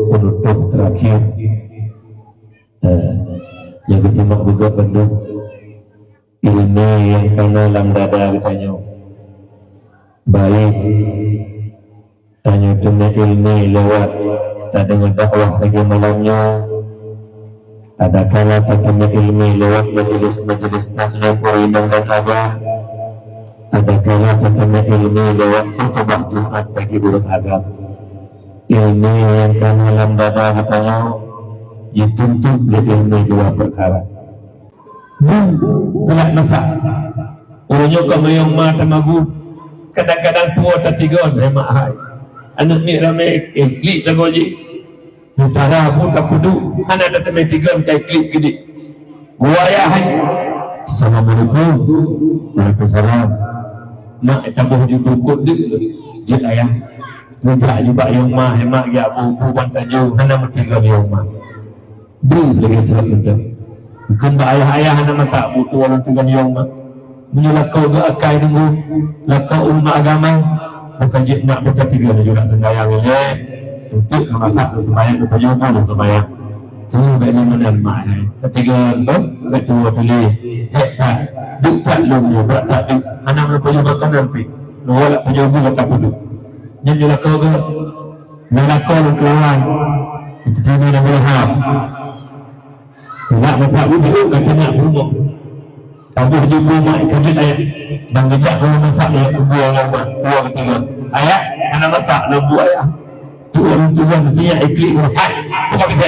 penutup terakhir yang kesimak juga Bandung ilmu yang kena dalam dada katanya baik tanya tentang ilmu lewat tak dengan dakwah lagi malamnya ada kala tak tentang ilmu lewat majlis-majlis taklim perundang dan agama ada kala tak tentang ilmu lewat khutbah Jumat bagi urut agama ilmu yang kena dalam dada katanya dituntut oleh ilmu dua perkara telah nafak orangnya kamu yang mata mabu kadang-kadang tua tak tiga memang hai anak ni ramai klik tak goji utara pun tak pudu anak tak ramai tiga macam klik gede buaya hai Assalamualaikum Waalaikumsalam mak tabuh juga kod dia ayah ngejak juga yang mah hemat ya abu bantaju anak bertiga yang mah beri lagi sebab itu bukan ayah-ayah anak tak butuh walau dengan yang mah menyelakau ke akai dulu lakau ulama agama bukan jik nak buka tiga juga sendayang ini untuk masak untuk sembahyang untuk jumpa untuk sembahyang semua baik ni mana mak ketiga tu ketua tuli tak duk tak lumnya berat tak duk anak melupa makan nanti nolak penyambung tak putus yang jelakau ke melakau dan kelawan itu kini nak berham nak masak dulu kata nak rumah tabuh jumpa mak kajit ayat dan kejap kalau masak ayat buah lama buah ketiga ayat anak masak lembu ayat tuan mestinya iklik hai buka bisa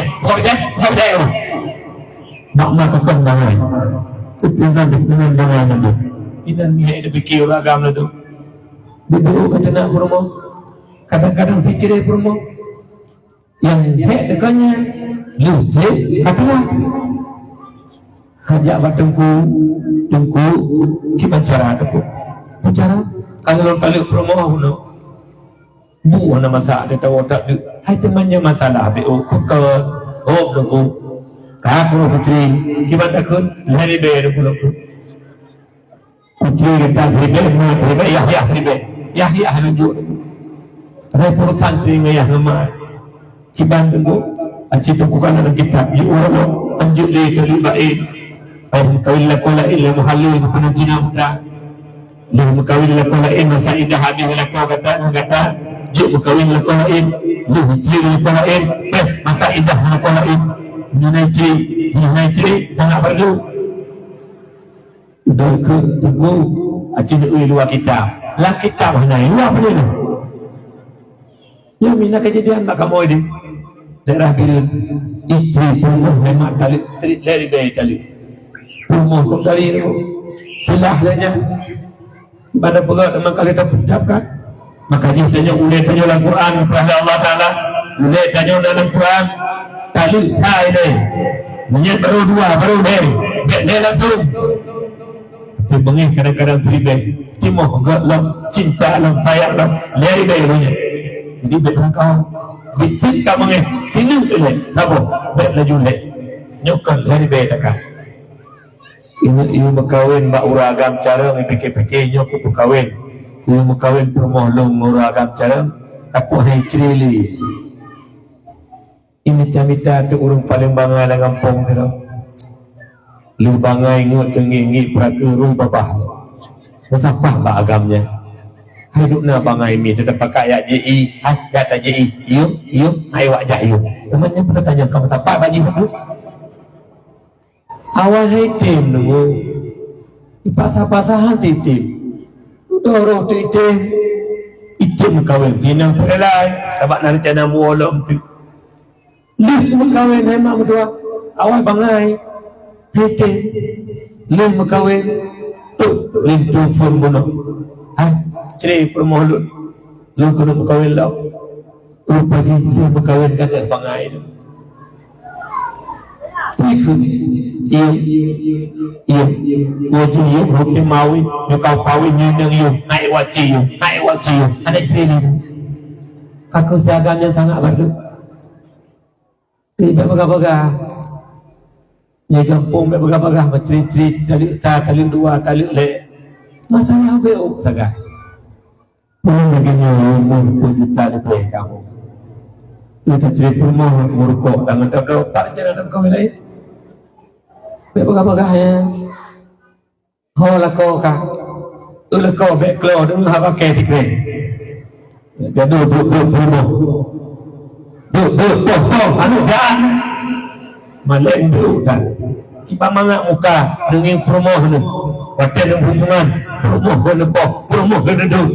mak kakak bangai ketinggalan bangai nanti ini ni ada fikir agam tu dia kata nak rumah kadang-kadang fikir rumah yang hek dekanya lu katalah kajak batengku tungku gimana cara aku bicara kalau promo no bu ana masak ada tahu tak hai temannya masalah bo ke aku ka pro putri gimana kun lari be aku putri kita ribe no ribe ya hanju report santri ngayah nama kiban tunggu aci tunggu kan ada kitab yu ono anjuk le terlibain kawin lakola illa muhallil penanjina muda lu kawin lakola in masaidah habis lakau kata juk kawin lakola in lu hijri lakola in masa idah lakola in ninaiji sangat perlu udah ke tunggu aci deui luar kitab lah kitab mana luar apa ni ya mina kejadian mak kamu ini daerah biru istri pun memang tali dari bayi tali rumah kok dari itu pilahlanya pada pegang memang kali kita ucapkan maka dia tanya ulai tanya dalam Quran kepada Allah Ta'ala ulai tanya dalam Quran tali saya ini menyet baru dua baru dia langsung tapi bengih kadang-kadang teribet timoh gak lam cinta lam sayang lam dari bayi punya jadi betul kau cinta bengih sini ulai sabar bet laju ulai nyokal dari bayi takkan ibu berkahwin bak uragam cara ngipikir-pikirnya aku berkahwin ibu berkahwin permohlong uragam cara aku hai cerili ini camita tu urung paling bangai dalam kampung sana lu bangai ngut tengi peraka ruh babah musafah bak agamnya hidup na bangai mi tetap pakai ayat JI kata JI yuk hai wak jak yuk temannya pernah tanya kamu siapa bagi hidup awal hitim nunggu pasah-pasahan hitim dorong hitim hitim kawin tinang perelai dapat nak rencana muolong lih kawin memang berdua awal bangai hitim lih kawin tu lih tufun bunuh ceri permohon lu kena kawin lau rupa dia berkawin kan dia bangai tu ikut wajib yuk rupi mawi yuk kau pawin nyendeng yuk naik wajib yuk ada cerita kakak siagaan yang sangat bagus tidak bagah-bagah ya kampung bagah-bagah cerita tali dua tali le masalah beuk saga belum begini umur juta lebih kamu Kita cerita rumah murukok dengan tak tak jalan kau lain. Bagah ya. Ho la kau kah? La kau beklo dulu apa ke tikre. Jadi duduk rumah. Duduk anu dah. Maleng dulu dah. Kita mangak muka dengan promoh ni. Waktu ada hubungan promoh ke lepas, promoh ke duduk.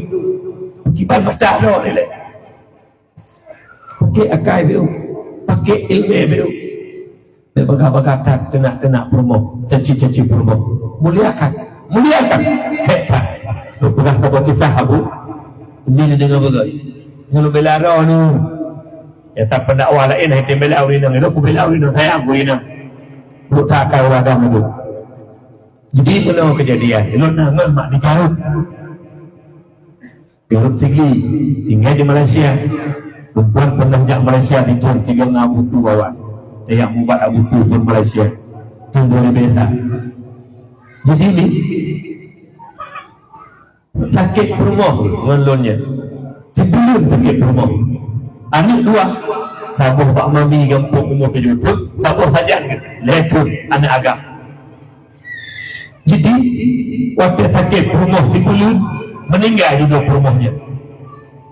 Kita baca dah ni leh. Pakai akai biu, pakai ilmu biu. Berbagai-bagai tak kena promoh, caci promoh. Muliakan. Hebat. Lu pernah tahu kisah Abu? Ini dengan bagai. Kalau bela roh ni, ya tak pendakwah lain hai bela urinang. Lu ku bela urinang saya aku ini. Lu tak kau ada mulu. Jadi mana kejadian? Lu nama mak dikarut. Garut segi tinggal di Malaysia. Perempuan pernah jak Malaysia dijual 3 Abu tu bawa. Yang membuat Abu tu di Malaysia. Tunggu di beza. Jadi ni sakit perumah menlonnya. Sebelum sakit perumah. Anak 2 sabuh pak mami gampung umur kejutuk, sabuh saja lekun anak agak. Jadi waktu sakit perumah sebelum meninggal juga perumahnya.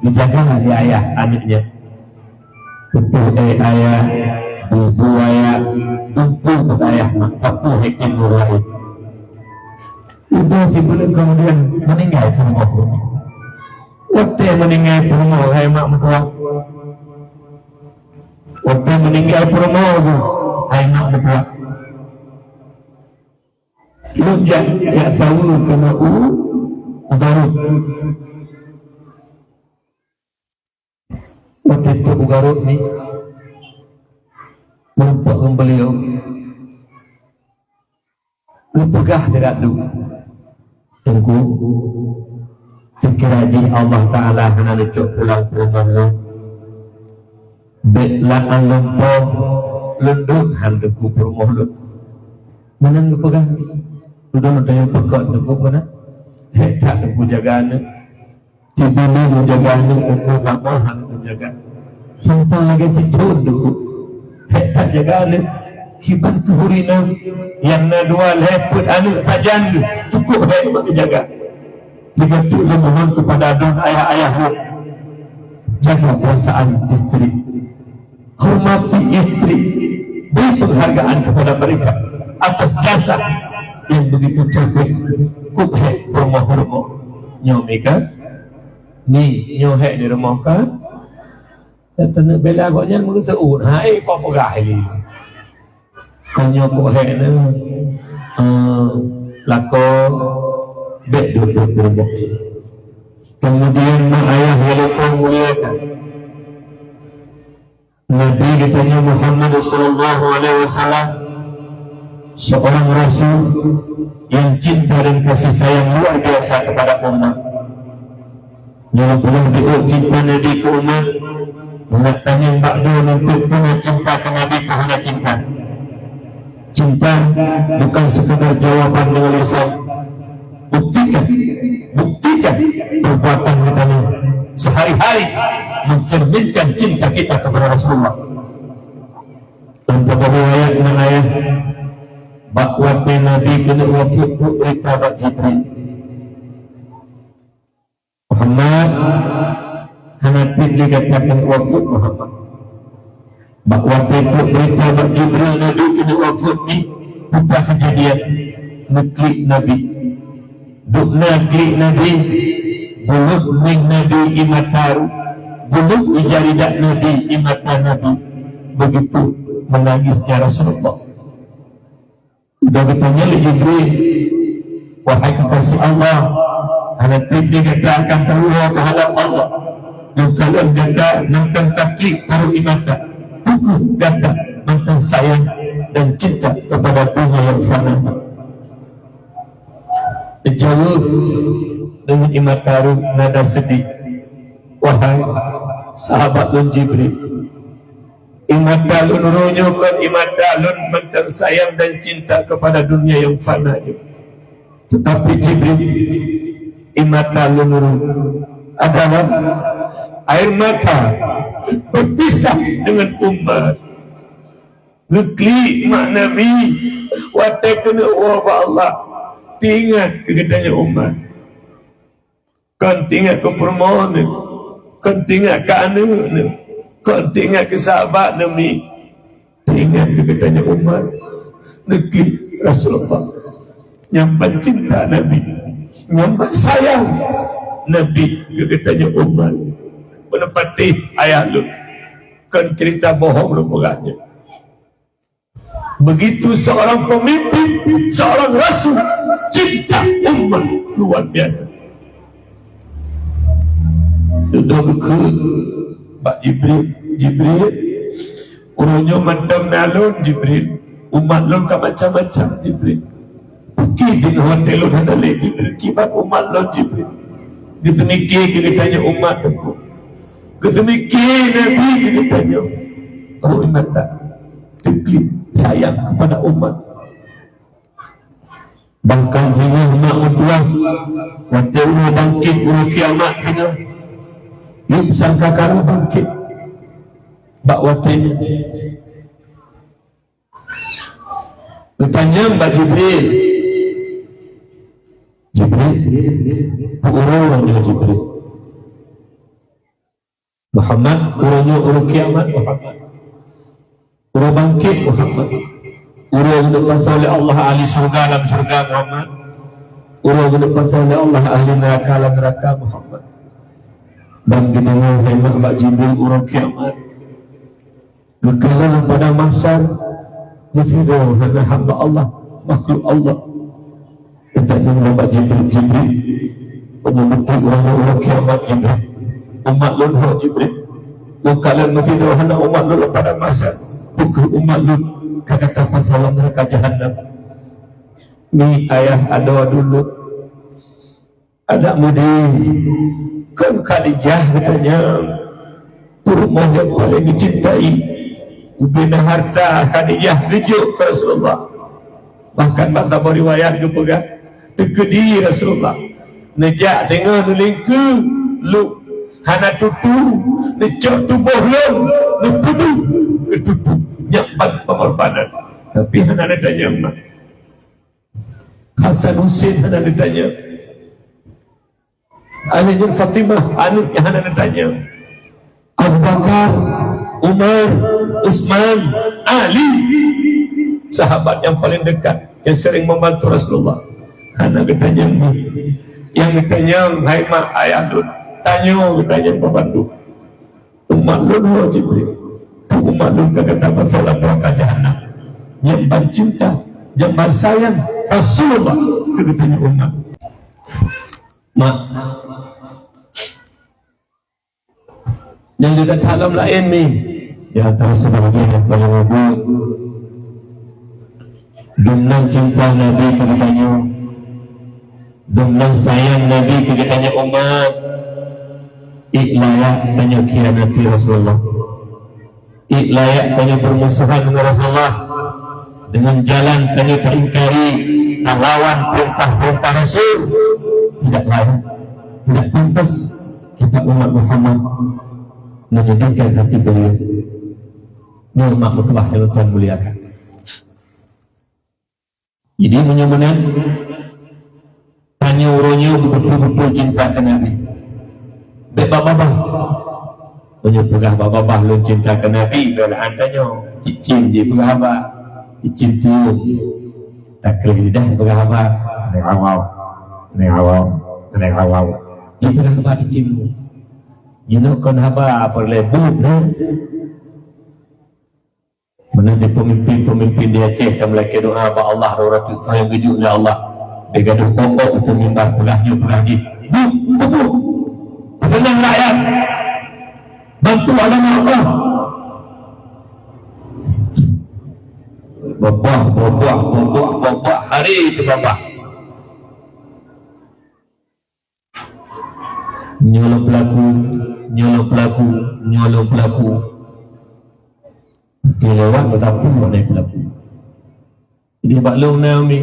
Dijagalah dia ayah anaknya. Betul ayah, ibu ayah, untuk ayah mak, sapu hekin mulai. Itu sebelum kemudian meninggal perumah. Waktu meninggal perumah ayah mak mentua. Waktu meninggal perumah itu ayah mak mentua. Lujak yang tahu kena Ugarut. Waktu itu Ugarut ni nampak beliau lepegah tidak dulu tunggu sekiranya Allah Ta'ala hana lecok pulang rumah belaan lempong lenduk handeku perumah lu mana lepegah sudah ada yang pekak tunggu mana tak aku jaga anak cibili menjaga anak aku sama aku jaga sampai lagi tidur dulu tak jaga anak kiban tuhurina yang nadua leput anak tajan cukup hebat jaga jika tu memohon kepada don ayah-ayahmu jaga perasaan istri hormati istri beri penghargaan kepada mereka atas jasa yang begitu capek kubhe rumah-rumah nyomika ni nyohek di rumah kan dan tena bela agaknya mengata hai kau pegah ini kau nyokok ni lako bek duduk di rumah kemudian mak ayah yang muliakan Nabi ditanya Muhammad sallallahu alaihi wasallam seorang rasul yang cinta dan kasih sayang luar biasa kepada umat. Yang belum diuk cinta Nabi ke umat, mengatakan yang bakdo nuntut punya cinta ke Nabi kerana cinta. Cinta bukan sekadar jawaban dengan lisan. Buktikan perbuatan kita sehari-hari mencerminkan cinta kita kepada Rasulullah. Dan pada riwayat ayat bahawa Nabi kena wafat berita bak Jibril Muhammad Hanatif dikatakan wafat Muhammad bahawa berita bak Jibril Nabi kena wafat ni bukan kejadian neklik Nabi duk neklik Nabi buluk ning Nabi imataru buluk ijaridak Nabi imata Nabi begitu menangisnya Rasulullah. Sudah bertanya oleh Jibril, wahai kekasih Allah, anak tiba katakan tahulah kehadap Allah. Dan kalian kata nangkan taklid taruh imata, buku kata nangkan sayang dan cinta kepada dunia yang fana. Dijawab dengan imat taruh nada sedih, wahai sahabat dan Jibril. Imat dalun runyukan imat dalun mentang sayang dan cinta kepada dunia yang fana itu. Tetapi Jibril imat dalun adalah air mata berpisah dengan umat. Ngeklik mak Nabi watai kena wabah Allah tinggal kegetanya umat kan tinggal ke permohonan kan tinggal ke anak kan tinggal ke sahabat Nabi tinggal kegetanya umat. Ngeklik Rasulullah nyampan cinta Nabi nyampan sayang Nabi kegetanya umat menepati ayah lu kan cerita bohong lu pegahnya. Begitu seorang pemimpin, seorang rasul cinta umat luar biasa. Duduk ke Pak Jibril urunyo mandam nalun Jibril umat lun ka macam-macam Jibril pergi di hotel lun hadale Jibril kibat umat lun Jibril gitu mikir kita tanya umat aku gitu mikir Nabi kita tanya oh iman tak teklik sayang kepada umat. Bahkan jika mak menduang waktu umat bangkit umat kiamat kena yuk sangka kara bangkit bak waktunya bertanya Mbak Jibril urungnya Jibril Muhammad urungnya urung kiamat Muhammad urung bangkit Muhammad urung depan oleh Allah ahli surga dalam surga Muhammad urung depan oleh Allah ahli neraka dalam neraka Muhammad dan gini hemat Mbak Jibril urung kiamat kekalahan pada mahsyar mufidun hanya hamba Allah makhluk Allah kita ingin Mbak Jibril menyebutkan urung kiamat Jibril umat lunuh Jibril kekalahan mufidun hanya umat lunuh pada mahsyar bukan umat lu kata pasal mereka jahannam. Ni ayah ada dulu ada mudi kan Khadijah katanya rumah yang paling dicintai ubina harta Khadijah rujuk ke Rasulullah bahkan bahasa riwayat juga pegang tegedi Rasulullah nejak tengah nulingku lu hana tutu necok tubuh lu nepudu ketutu nyampan pengorbanan tapi hana ditanya mak Hasan Husin hana ditanya Ali bin Fatimah anak yang hana ditanya Abu Bakar Umar Utsman Ali sahabat yang paling dekat yang sering membantu Rasulullah hana ditanya yang ditanya hai mak ayah lu tanya ditanya pembantu umat lu Jibril umat lu kata pasal neraka jahanam nyamban cinta nyamban sayang Rasulullah kegetanya umat mak yang dekat dalam lain ni di antara sebagian yang paling wabuk dumnang cinta Nabi kegetanya dumnang sayang Nabi kegetanya umat iklayak tanya khianati Rasulullah layak tanya bermusuhan dengan Rasulullah dengan jalan tanya teringkari lawan perintah-perintah Rasul tidak layak tidak pantas kita umat Muhammad menjadikan hati beliau ini umat mutlak yang Tuhan muliakan. Jadi menyamanan tanya urunya betul-betul cinta ke Nabi bebab-babah menyebutkan babah lu cinta ke Nabi belaan tanya cicin je berapa cicin tu tak kelih dah berapa naik awal dia berapa cicin you know kan apa lebu menanti pemimpin dia cek dan melaki doa apa Allah Rasul sayang gejuk ya Allah begaduh pokok untuk mimbar pelahnya pelahji bu senang rakyat bantu agama Allah babah hari itu babah nyolong pelaku dia lewat bertapu naik pelaku dia bak long ni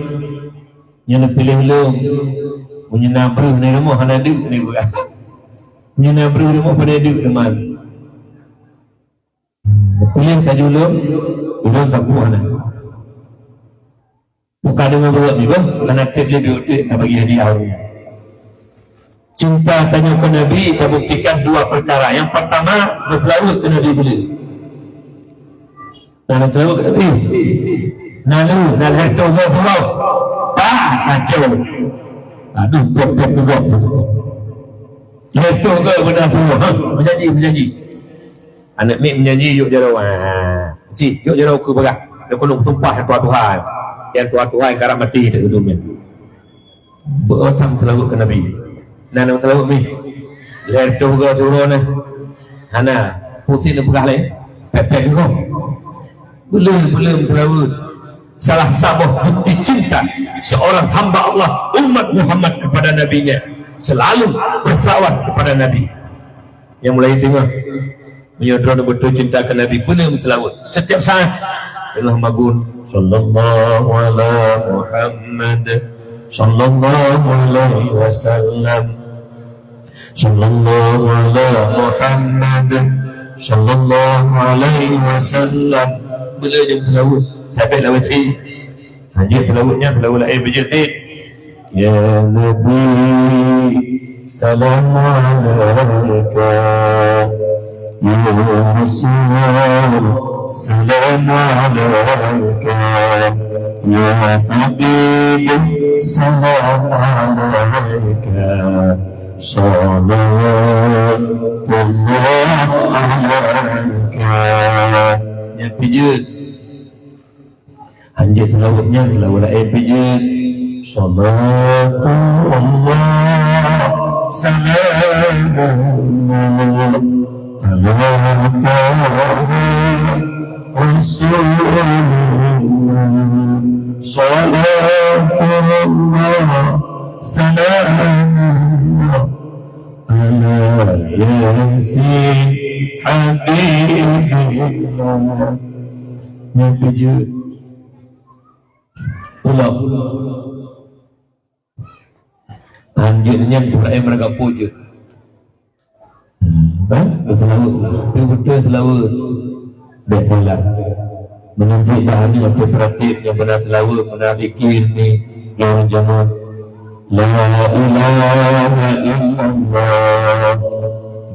nyolong pilih long punya nabruh ni rumah hana duk ni bukan Nyana beri rumah pada duduk teman. Pilih tak julung, julung tak buah nak. Bukan dengan berat ni, kerana dia duduk tak bagi hadiah. Cinta tanya ke Nabi, kita buktikan dua perkara. Yang pertama, berselawat ke Nabi bila. Nak berselawat ke Nabi. Nalu, nak letak Allah. Tak, kacau. Aduh, pop-pop juga. Letak ke benda Allah. Berjanji. Anak Mek menjanji, yuk jarau. Cik, yuk jarau ke berat. Dia kena bersumpah yang Tuhan. Yang Tuhan karam mati. Tak betul, men. Berotang selawat ke Nabi. Nak selawat ni. Leher tu ke suruh ni. Hana. Pusing dia pegah lain. Pepek tu. Belum selawat. Salah sabah bukti cinta seorang hamba Allah umat Muhammad kepada Nabi-Nya. Selalu berselawat kepada Nabi. Yang mulai tengok. Menyodron betul cinta ke Nabi. Belum selawat. Setiap saat. Tengah magun. Sallallahu ala Muhammad. Sallallahu alaihi wasallam. Sallallahu ala Muhammad. Sallallahu alaihi wasallam. Bila dia berselawat sampai lawat si hanya selawatnya selawat lain berjezid. Ya Nabi salam alaika ya Rasul salam alaika ya Habib salam alaika salawatullah alaika. Ya pijat hanya selawatnya selawat lain pijat. Salatullah salamullah alaika Rasulullah salatullah salamullah ala yasin habibillah. Yang pijat pulau anjirnya Ibrahim mereka puja berselawat betul selawat berselawat menunjuk bahan ni yang kooperatif yang benar selawat benar zikir ni yang jangan la ilaha illallah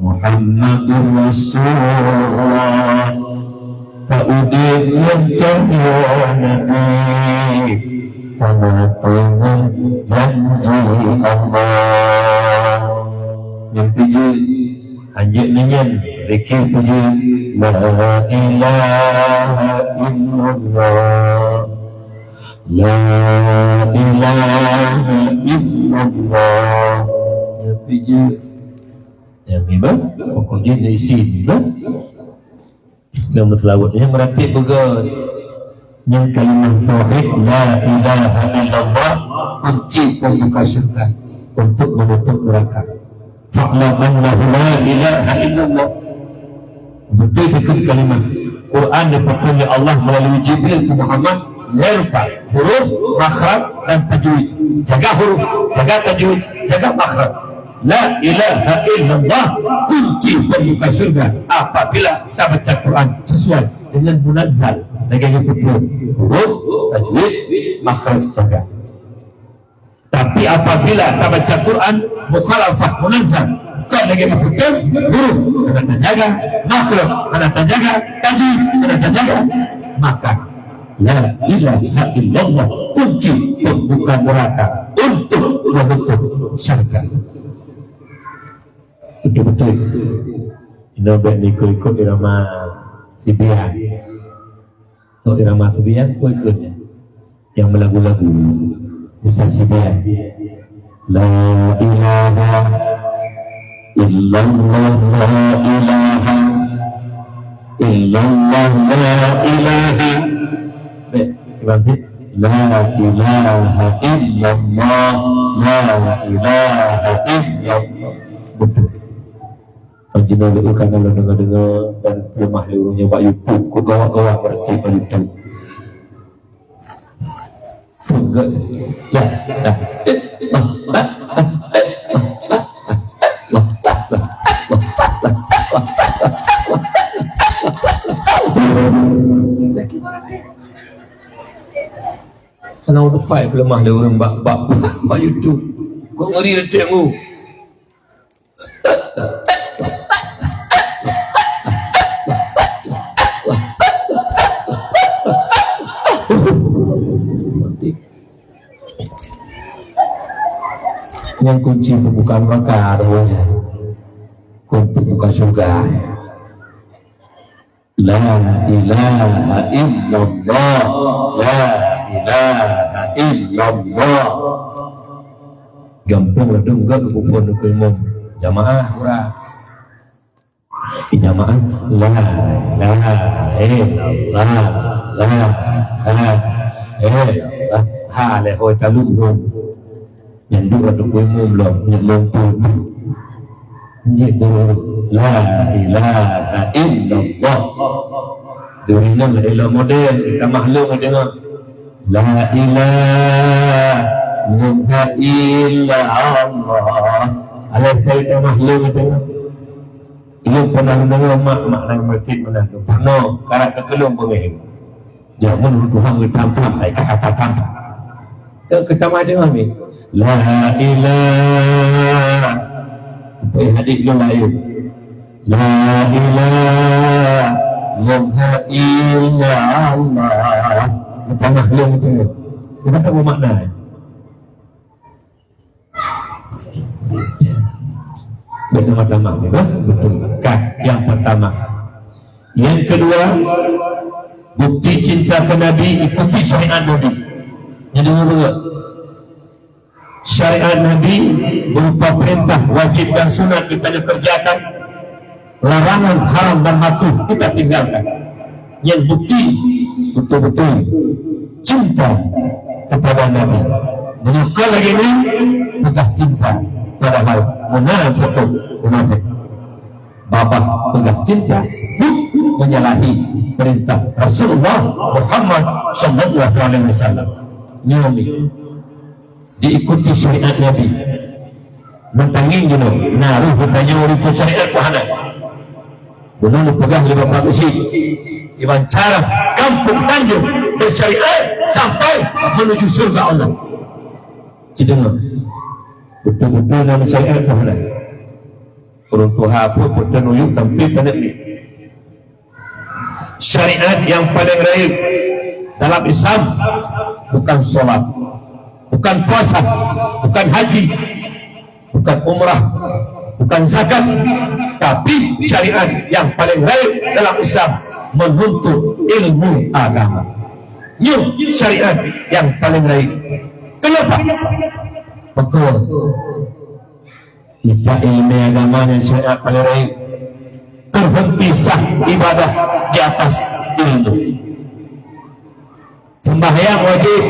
Muhammadur Rasulullah ta'udib yang cahaya Nabi pengen janji Allah. Yang tujuh anjir nyanyian zikir tujuh la ilaha illallah la ilaha illallah. Yang tujuh yang lima pokoknya isi lima nama selawatnya meratib begal yang kalimah tauhid la ilaha illallah kunci pembuka syurga untuk menutup neraka. Fa'lam annahu la ilaha illallah. Betul itu kalimah Quran dipakai oleh Allah melalui Jibril ke Muhammad. Lepas huruf, makhraj dan tajwid. Jaga huruf, jaga tajwid, jaga makhraj. La ilaha illallah kunci pembuka surga apabila kita baca Quran sesuai dengan munazzal dengan huruf, tajwid, makhraj jaga. Tapi apabila kita baca Quran mukhalafah munazzal bukan dengan huruf kena terjaga, makhraj kena terjaga, tajwid kena terjaga, maka la ilaha illallah kunci pembuka neraka untuk menutup surga. Betul-betul ini baik ikut irama Sibian. So irama Sibian kau ikutnya yang melagu-lagu bisa Sibian. La ilaha illallah la ilaha illallah la ilaha berarti la ilaha illallah la ilaha illallah. Betul. Panjina lu kan kalau dengar-dengar dan lemah lurungnya Pak Yusuf kok gawak-gawak berarti Pak Yusuf. Ya, dah. Kalau depan lemah dia orang bak YouTube. Kau ngeri dia tengok. Yang kunci pembukaan neraka adanya kunci buka surga. La ilaha illallah, la ilaha illallah. Gampang lah dong gak kebukuan ke imam jamaah kurang. Jamaah la ilaha illallah, la ilaha illallah. Ha le hoi taluk dong. Yang dua tu imam belum yang lumpur. Jadi la ilaha illallah. Dunia la ilah model kita makhluk dengar. La ilaha illallah. Alah saya makhluk dengar. Ia pernah dengar mak nang masjid mana tu. Pernah karak kekelung pengeh. Jangan Tuhan bertam-tam ai kata-kata. Kita mah dengar ni. La ilaha hadik lu lain. La ilaha illallah. Kita makhluk itu. Kita tahu makna. Pertama-tama, betul. Yang pertama. Yang kedua, bukti cinta ke Nabi ikuti syariat Nabi. Yang kedua, syariat Nabi berupa perintah wajib dan sunat kita kerjakan, larangan haram dan makruh kita tinggalkan. Yang bukti betul-betul cinta kepada Nabi. Menyukai lagi ini bukan cinta, padahal munafik. Babah pegang cinta menyalahi perintah Rasulullah Muhammad sallallahu alaihi wasallam. Ini diikuti syariat Nabi. Mentangin dulu, naruh bertanya ikut syariat Tuhan. Benar pegang 5 besi. Iban cara kampung Tanjung bersyariat sampai menuju surga Allah. Cidengar. Betul-betul dalam syariat Tuhan. Urung Tuhan pun bertenuyuk tampil pada ini. Syariat yang paling raih dalam Islam bukan solat, bukan puasa, bukan haji, bukan umrah, bukan zakat, tapi syariat yang paling baik dalam Islam menuntut ilmu agama. Nyum syariat yang paling baik. Kenapa? Betul. Jika ilmu agama dan syariat paling baik, terhenti sah ibadah di atas ilmu. Sembahyang wajib,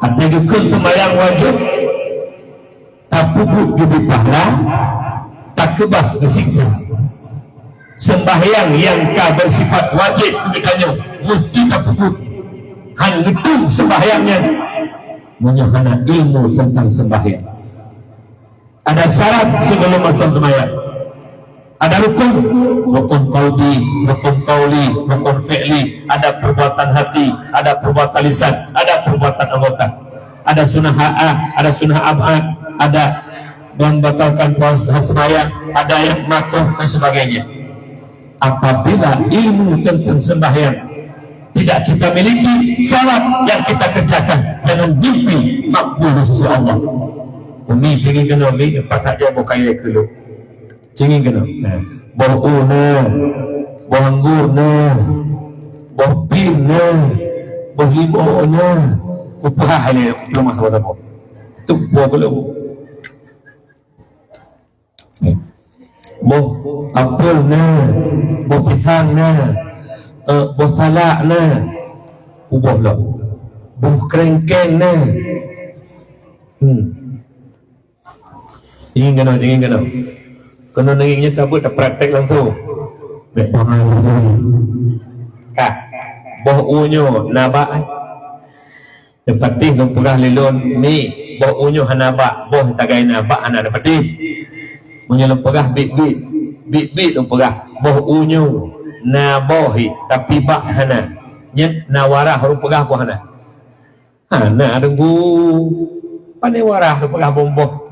ada juga sembahyang wajib, tak pupuk juga pahala, tak kebah bersiksa. Sembahyang yang tak bersifat wajib ditanya mesti tak pupuk. Han itu sembahyangnya menyahana ilmu tentang sembahyang. Ada syarat sebelum masuk sembahyang. Ada rukun qalbi, rukun qauli, rukun fi'li, ada perbuatan hati, ada perbuatan lisan, ada perbuatan anggota. Ada sunnah ha'ah, ada sunnah ab'ad, ada membatalkan puasa sembahyang, ada yang makruh dan sebagainya. Apabila ilmu tentang sembahyang tidak kita miliki, salat yang kita kerjakan dengan mimpi makbul di sisi Allah. Umi cingin kena umi, pakat dia bukan yang keluk. Cingin kena. Boh boh anggur boh pin boh limau upah ini belum masuk apa. Tu buah belum. Boh apel boh pisang boh salak ubah lah. Boh kerengkeng Cingin kena. Kena nengingnya tak tak praktek langsung. Kak, boh unyu nabak. Dapatih dong pegah lilun ni boh unyu hanabak, boh tagai nabak anak dapatih. Punya pegah bit dong pegah boh unyu nabohi tapi bak hana nya nawarah huruf pegah ku hana hana denggu pandai warah huruf pegah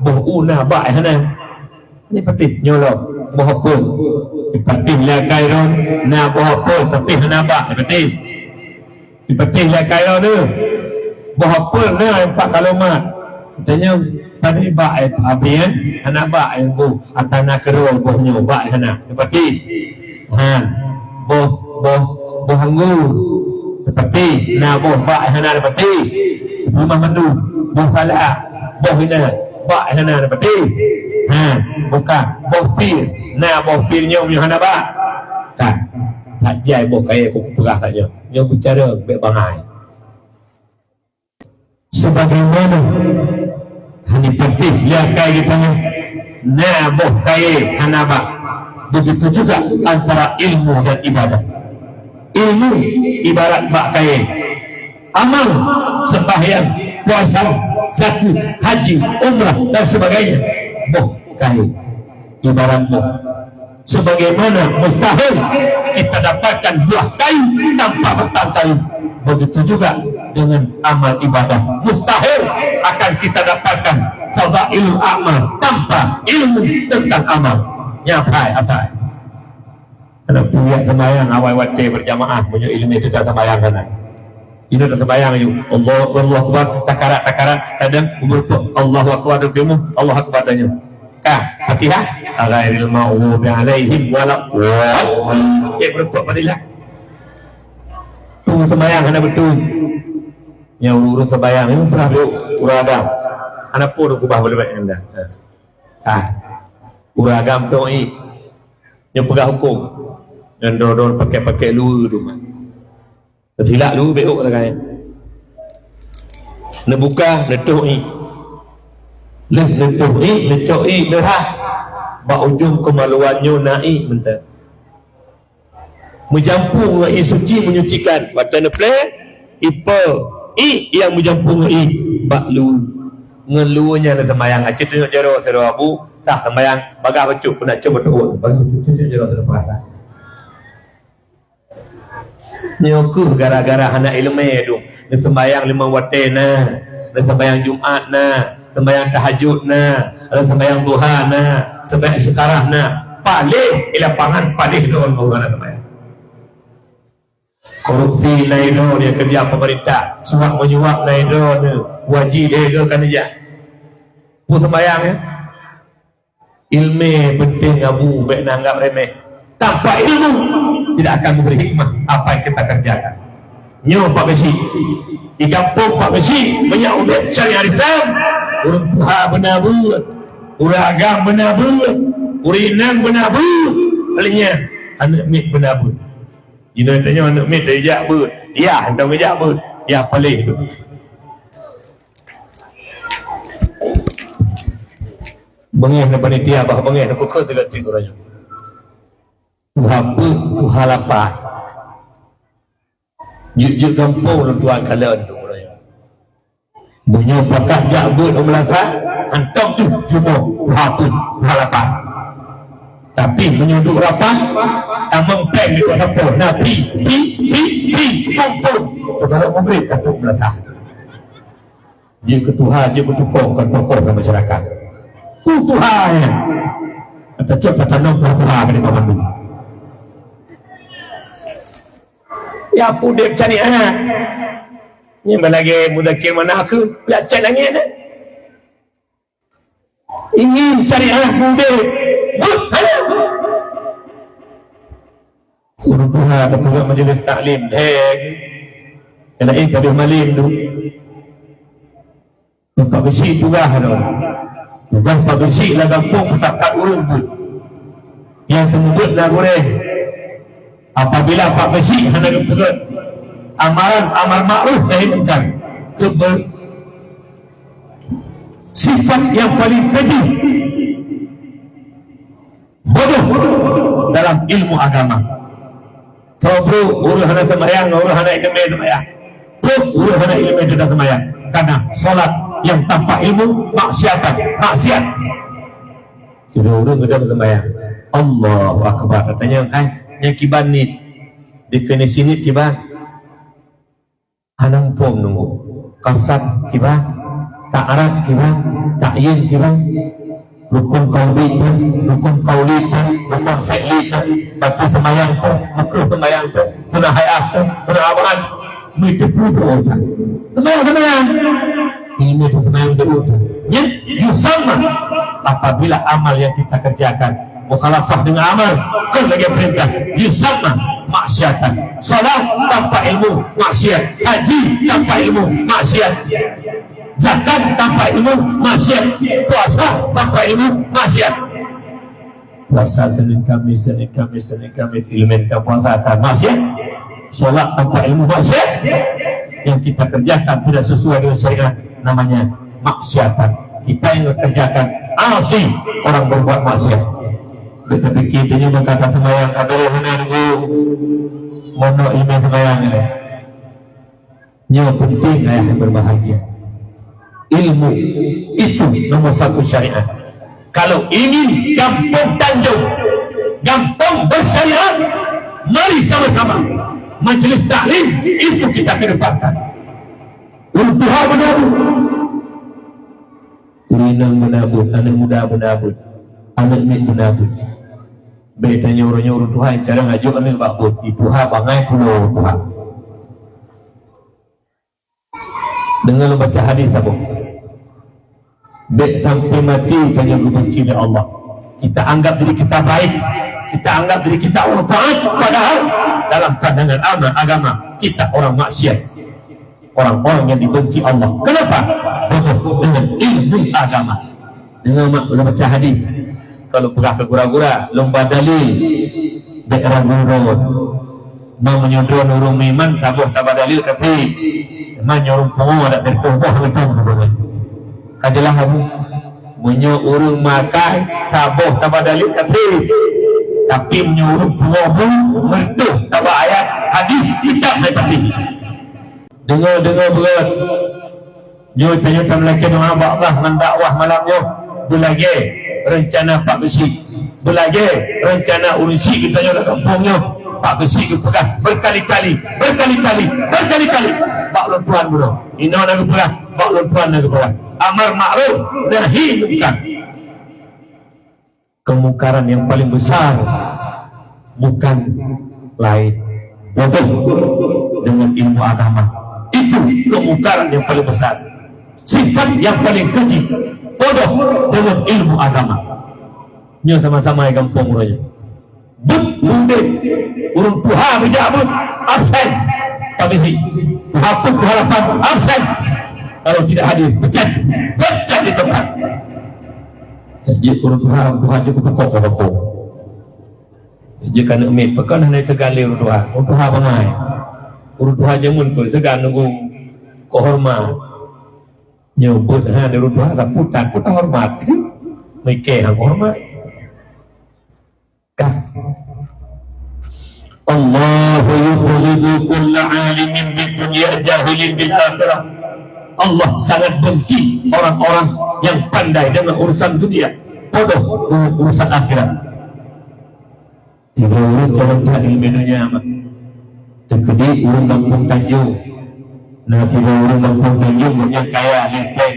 boh una bak hana ni peti nyolo boh pun peti la kairon na boh pun tapi hana bak peti la kairon tu boh pun na empat kalimat katanya pandai bak abian hana bak bu atana kerol bohnya bak hana peti boh hanggu tetapi na boh ba hana pati rumah mandu boh salah boh hina ba hana pati buka boh pir na boh pir nyom hana ba tak jai boh kaya ku pegah taknya nyom bicara baik bangai sebagaimana hani pati lihat kaya kita na boh kaya hana ba. Begitu juga antara ilmu dan ibadah. Ilmu ibarat bak kain, amal sembahyang, puasa, zakat, haji, umrah dan sebagainya. Boh kain, ibarat boh. Sebagaimana mustahil kita dapatkan buah kain tanpa batang kain. Begitu juga dengan amal ibadah. Mustahil akan kita dapatkan fadailul amal tanpa ilmu tentang amal. Nyapai apa? Anak punya sembahyang awal waktu berjamaah punya ilmu itu dah sembahyang kan? Ini dah sembahyang you. Allahu Akbar, takarat kadang umur Allahu Akbar dulu Allah Akbar tanya. Fatihah ghairil maghdubi alaihim waladdallin. Berbuat padilah. Tu sembahyang ana betul. Yang urus sembahyang ini pernah uragam. Anak pun kubah boleh baik anda. Uragam doi yang pegang hukum dan dor pakai lu rumah silap lu beok tak kan nak buka netoi netoi dah ba ujung kemaluannya naik mentah menjampung ai suci menyucikan batana play ipa yang menjampung ai bak lu ngelunya nak sembahyang acit tunjuk jero abu tak sembahyang bagah becuk pun nak coba turun bagi cucu jero terlepas nyoku gara-gara anak ilmu tu nak sembahyang 5 waktu nak sembahyang Jumaat sembahyang tahajud nak sembahyang duha sembahyang sekarang palih ila pangan palih doon orang sembahyang korupsi naido dia kerja pemerintah suap menyuap naido wajib dia kan aja pu sembahyang ilmu penting abu baik nanggap remeh tanpa ilmu tidak akan memberi hikmah apa yang kita kerjakan nyo Pak Besi di kampung Pak Besi banyak udah syariah Islam urang puha benar buat urang agam benar buat urinang benar buat palingnya anak mik benar buat ini tanya anak mik terjak buat ya hendak terjak buat ya paling tu bengih na panitia bah bengih na kuku terganti kurangnya uha lapar juk kampung lu tuan kalian tu kurangnya bunyi pakat jabut melasa antok tu cuma uha lapar tapi menyuduk rapat tamang peng di kampung na pi kampung kalau memberi kampung melasa juk ketuha juk ketukong kan pokok ke masyarakat Tuhan atau coba tanam berapa dari paman dulu ya pudek cari anak ni belagi mudakir mana aku belajar lagi anak ingin cari anak pudek urut Tuhan atau juga majlis taklim kena kabeh malim tu Pak Besi juga bukan Pak Besi lah kampung tak urut pun yang kemudian nak goreng apabila Pak Besi hendak kemudian amar ma'ruf nahi munkar sifat yang paling keji bodoh dalam ilmu agama bro urus hendak sembahyang urus hendak ikemeh sembahyang bro urus hendak ikemeh tidak sembahyang karena solat yang tanpa ilmu maksiat sudah urus sudah sembahyang Allahu Akbar katanya yang kiban ni definisi ini kibar anang pom nunggu kasat kibar ta'arab kibar ta'yin kibar rukun kaulita rukun fi'lita batu semayang tu makruh semayang tu tunah hayat tu tunah abahan itu puluh orang semayang ini tu semayang dulu tu sama apabila amal yang kita kerjakan mukhalafah dengan amal kan lagi perintah sama maksiatan salat tanpa ilmu maksiat haji tanpa ilmu maksiat zakat tanpa ilmu maksiat puasa tanpa ilmu maksiat puasa Senin Kamis filmen puasa tanpa maksiat salat tanpa ilmu maksiat yang kita kerjakan tidak sesuai dengan syariat namanya maksiatan kita yang kerjakan asing orang berbuat maksiat tetapi kita ini berkata semayang kadang nunggu mono ini semayang ini yang penting yang berbahagia ilmu itu nomor satu syariat kalau ingin gampang tanjung gampang bersyariat mari sama-sama majlis taklim itu kita kedepankan untuk menabut urinang menabut anak muda menabut anak min menabut betanya urut Tuhan cara ngajuk anak bakut di Tuhan bangai pulau Tuhan dengan lu baca hadis apa bet sampai mati tanya lu benci oleh Allah kita anggap diri kita baik kita anggap diri kita orang taat padahal dalam pandangan agama kita orang maksiat orang-orang yang dibenci Allah kenapa? dengan ilmu agama dengan lu baca hadis kalau pernah ke gura-gura lomba dalil daerah gurun mau menyodor nurung miman sabuh tabah dalil kasih menyorong pungu ada tertubuh betul kajelah kamu menyurung makai sabuh tabah dalil kasih tapi menyurung pungu merduh tabah ayat hadis tidak seperti dengar berat nyata melaki dengan Allah mendakwah malamnya belagi rencana Pak Besi belagi rencana urusi kita nyala kampungnya Pak Besi ke pegang berkali-kali Pak Lon Tuhan bro ini nak ke pegang Pak Lon Tuhan nak ke pegang amar ma'ruf nahi munkar kemungkaran yang paling besar bukan lain bodoh dengan ilmu agama itu kemungkaran yang paling besar sifat yang paling keji bodoh dengan ilmu agama nya sama-sama yang kampung raya mungkin urun Tuhan berjabut absen tapi si hapus harapan absen kalau tidak hadir pecat di tempat jadi urun Tuhan juga pokok kampung jika nak ambil pekan hanya segala urun Tuhan bangai urun Tuhan jamun pun segala nunggu kehormat nyebut dari Tuhan putar hormat mikir hang hormat kah Allahu yubghidu kulla alimin bi dunya jahilin bil akhirah Allah sangat benci orang-orang yang pandai dengan urusan dunia bodoh dengan urusan akhirat tidak urut jalan ilmu dunia terkedi urut kampung Tanjung nasi orang kampung Tanjung banyak kaya lempeng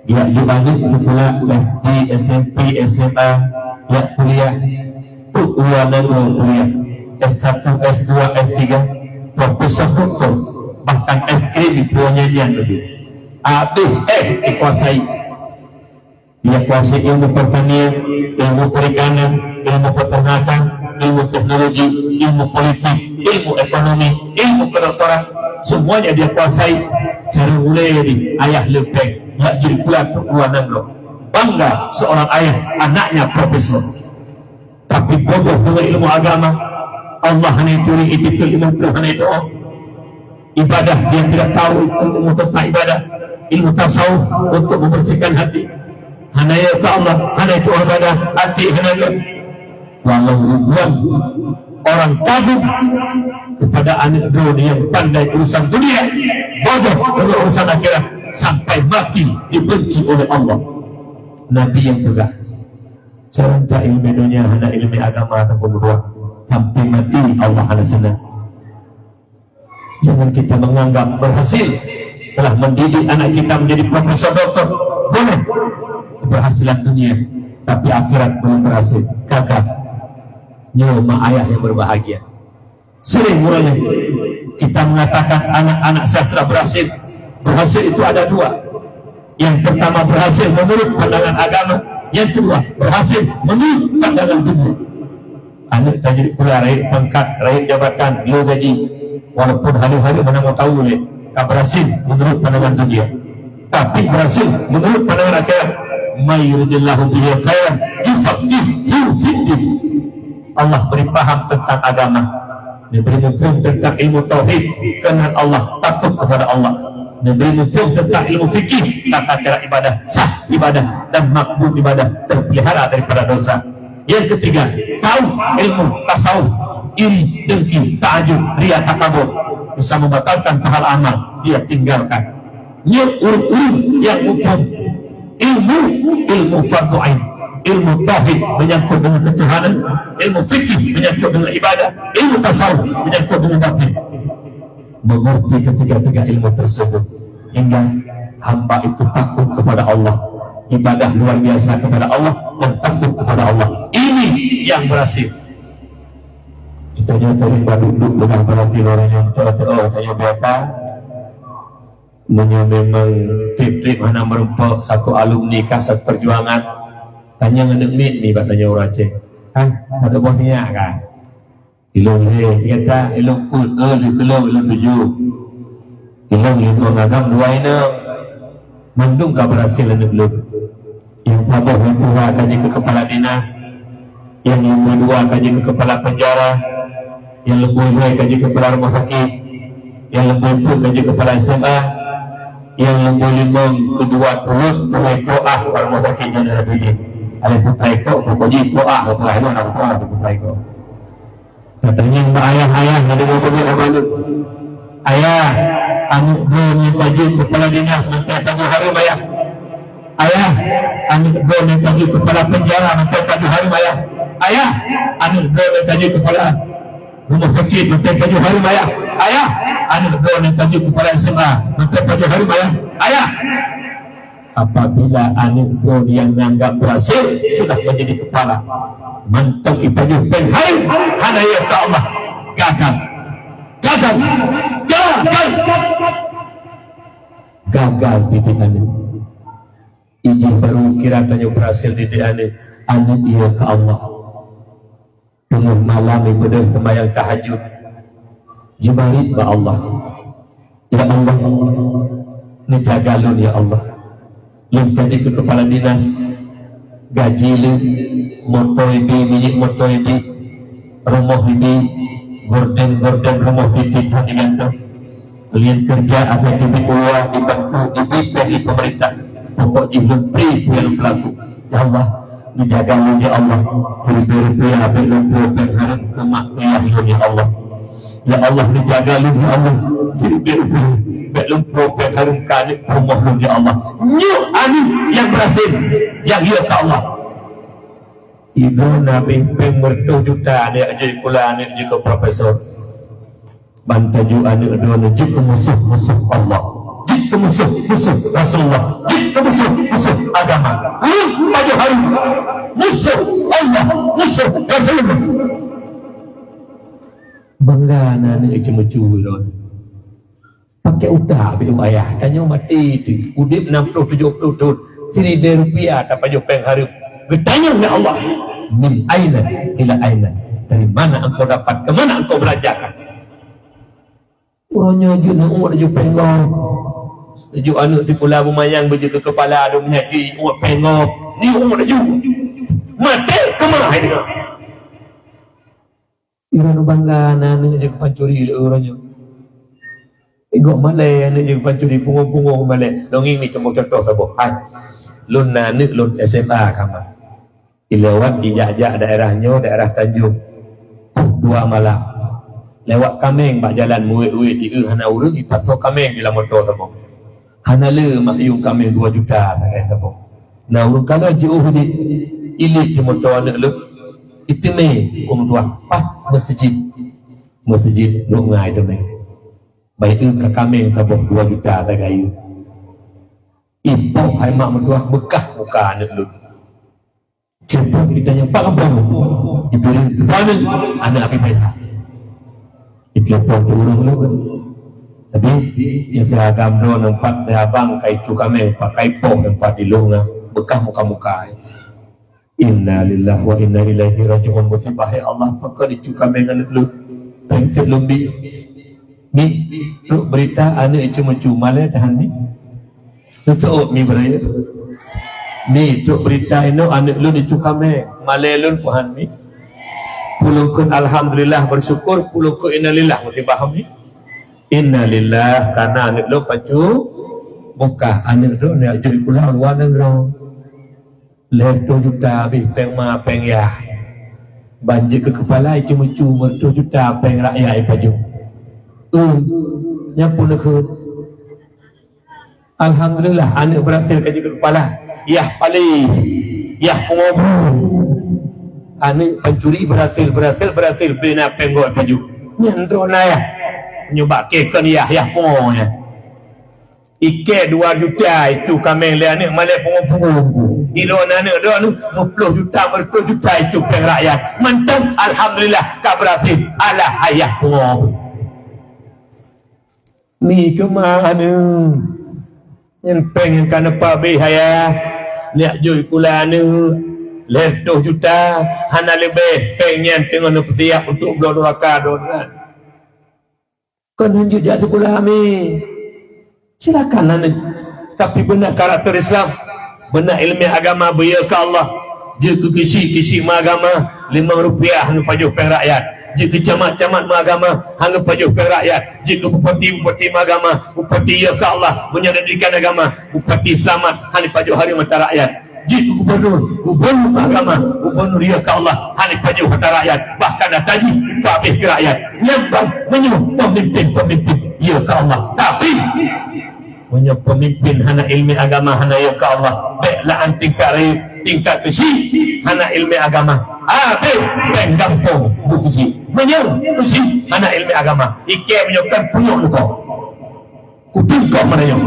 dia juga ni sekolah SD, SMP, SMA ya kuliah kuliah S1, S2, S3 profesor doktor bahkan S3 punya dia dulu habis dikuasai dia kuasai ilmu pertanian ilmu perikanan ilmu peternakan ilmu teknologi ilmu politik ilmu ekonomi ilmu kedokteran semuanya dia kuasai cara mulai di ayah lepeng nak jadi kulat perkuanan lo bangga seorang ayah anaknya profesor tapi bodoh dengan ilmu agama Allah hanya turi itikul ilmu hanya itu ibadah dia tidak tahu ilmu tentang ibadah ilmu tasawuf untuk membersihkan hati hanya ke Allah hanya itu ibadah hati hanya walau ribuan orang kagum kepada anak dunia yang pandai urusan dunia bodoh dengan urusan akhirat sampai mati dibenci oleh Allah Nabi yang pegang cara ilmu dunia hanya ilmu agama ataupun dua sampai mati Allah akan senang. Jangan kita menganggap berhasil telah mendidik anak kita menjadi profesor doktor. Boleh keberhasilan dunia, tapi akhirat belum berhasil, gagal. Nyawa ayah yang berbahagia. Sering mulanya kita mengatakan anak-anak saya sudah berhasil. Berhasil itu ada dua. Yang pertama berhasil menurut pandangan agama, yang kedua berhasil menurut pandangan dunia. Anak tak jadi pula raih pangkat, raih jabatan, lo gaji, walaupun hari-hari mana mau tahu boleh tak berhasil menurut pandangan dunia, tapi berhasil menurut pandangan akhirat. May yuridillahu bihi khairan yufaqihuhu fid-din. Allah beri paham tentang agama, diberi mufhum tentang ilmu tauhid, kenal Allah, takut kepada Allah, diberi mufhum tentang ilmu fikih, tata cara ibadah, sah ibadah dan makbul ibadah, terpelihara daripada dosa. Yang ketiga, tahu ilmu tasawuf, iri, dengki, ta'ajub, riya, takabur, bisa membatalkan pahala amal, dia tinggalkan. Urut-urut yang hukum, ilmu fardu ain, ilmu tauhid menyangkut dengan ketuhanan, ilmu fikih menyangkut dengan ibadah, ilmu tasawuf menyangkut dengan batin. Mengerti ketiga-tiga ilmu tersebut hingga hamba itu takut kepada Allah, ibadah luar biasa kepada Allah dan takut kepada Allah. Ini yang berhasil. Itu dia cari duduk dengan berarti orang yang tanya biasa. Memang trip-trip mana merupakan satu alumni kasat perjuangan. Tanya ngenek ni katanya orang Aceh. Kan ada bosnya kan. Ilung kata ilung pun ilung tujuh. Ilung ngagam dua ini. Mandung ka berhasil ilung. Yang tabah dua kaji ke kepala dinas. Yang lembur dua kaji ke kepala penjara. Yang lembur dua kaji ke kepala rumah sakit. Yang lembur pun kaji ke kepala SMA. Yang lembur lima kedua turut tuai koah pada rumah sakit yang ada di ada putai kau pokoknya koah atau itu anak koah di putai kau. Katanya mbak ayah ada ngomongnya apa lu? Ayah, anak gue kaji kepala dinas nanti tangguh harum ayah. Ayah, anak gue kaji kepala penjara nanti tangguh harum ayah. Ayah, anak gue kaji kepala rumah sakit nanti tangguh harum ayah. Ayah, anak gue kaji kepala SMA nanti tangguh harum ayah. Ayah, apabila anak gue yang menganggap berhasil sudah menjadi kepala, mantap ibadah penghari hanya ya ke Allah, gagal didik anak. Ijin baru kira tanya berhasil didik anak iya ke Allah. Tengah malam ibadah sembahyang tahajud, jemarit ba Allah, ya Allah, ni jagalun ya Allah. Lun gaji ke kepala dinas, gaji lu motor ini, minyak motor ini, rumah ini, gorden rumah ini dengan tu. Kalian kerja atau di bawah dibantu di pemerintah, pokok jihun pri yang pelaku. Ya Allah, dijaga lu ya Allah. Seribu-ribu belum berharap kemak ya Allah. Ya Allah, dijaga lu ya Allah. Seribu-ribu belum berharap kanik rumah lu ya Allah. Nyuk ani yang berhasil, yang ia ke Allah. Ibu Nabi pemerintah juta anak jadi kula anak juga profesor. Bantaju anak dua juga musuh Allah, juga musuh Rasulullah, juga musuh agama. Baju hari musuh Allah, musuh Rasulullah. Bangga anak cemu-cemu dong. Pakai udah bilang ayah, tanya mati itu. Udip 60-70 tahun, Rp1,000 tak payah pengharap. Bertanya oleh Allah, min aina ila aina, dari mana engkau dapat, ke mana engkau belanjakan? Orangnya je nak uat je pengok, je anak si pula bumayang berje ke kepala ada menyaki uat pengok, ni uat je mati ke mana hai dengar? Iranu bangga anak je pancuri orangnya. Igok malai anak je pancuri pungung-pungung malai. Dongeng ni cuma contoh sahaja. Hai, lun anak lun SMA kamar. Lewat ijak-ijak daerahnya, daerah Tanjung, 2 malam lewat kameng mak jalan murid-murid di hana urut dipasok kameng bila motor sama hana le mak yung kameng 2 juta tak kata sama nah urut kalau jauh di ilik di motor anak le itu me kum tua masjid duk ngai tu me baik ke kami tabuh 2 juta tak gayu ibu hai mak mentua bekah muka anak lu cepat kita nyempak apa ibu ni terbalik anak api peta itu pun turun lu kan tapi yang seragam do nampak abang kai tu kami pakai pok nampak di lunga bekah muka-muka. Inna lillahi wa inna ilaihi raji'un. Musibah ya Allah pakar itu kami dengan lu tengset lumbi ni tu berita anak cuma-cuma le tahan ni so mi beraya ni tu berita ino anak lu ni tu kami malelun puhan ni pulungkun alhamdulillah bersyukur pulungkun innalillah musibah ni innalillah karena anak lu pacu buka anak lu ni jadi kula luar negeri leto juta habis peng ma peng ya banjir ke kepala cuma-cuma 2 juta peng rakyat paju yang pun ke alhamdulillah anak berhasil kaji ke kepala yah pali yah pengobrol anak pencuri berhasil bina penggot paju nyendro naya nyubak kekan yah pengonya ike 2 juta itu kami lihat anak malai pengobrol Irona ni, 20 juta, 20 juta itu peng rakyat. Mantap, alhamdulillah, kau berhasil. Alah ayah pun. Ni cuma anu, yang pengen kan apa behaya, lihat jual kula anu, 20 juta, hana lebih pengen tengok nak siap untuk berdoa doa. Kau tunjuk jatuh kula kami, silakan anu. Tapi benar karakter Islam. Benar ilmu agama beya ke Allah jika kisi agama RM5 hang pajuh peng rakyat jika camat-camat agama hang pajuh peng rakyat jika bupati agama bupati ya ke Allah menyedekahkan agama bupati selamat hang pajuh hari mata rakyat jika gubernur agama gubernur ya ke Allah hang pajuh mata rakyat bahkan dataji habis ke rakyat nyambang menyuruh pemimpin ya ke Allah tapi punya pemimpin hana ilmu agama hana ya ke Allah baiklah tingkat kesi hana ilmu agama baik gampang bukusi menyang kesi hana ilmu agama ike menyokkan punyok lupa kutingkau mana yang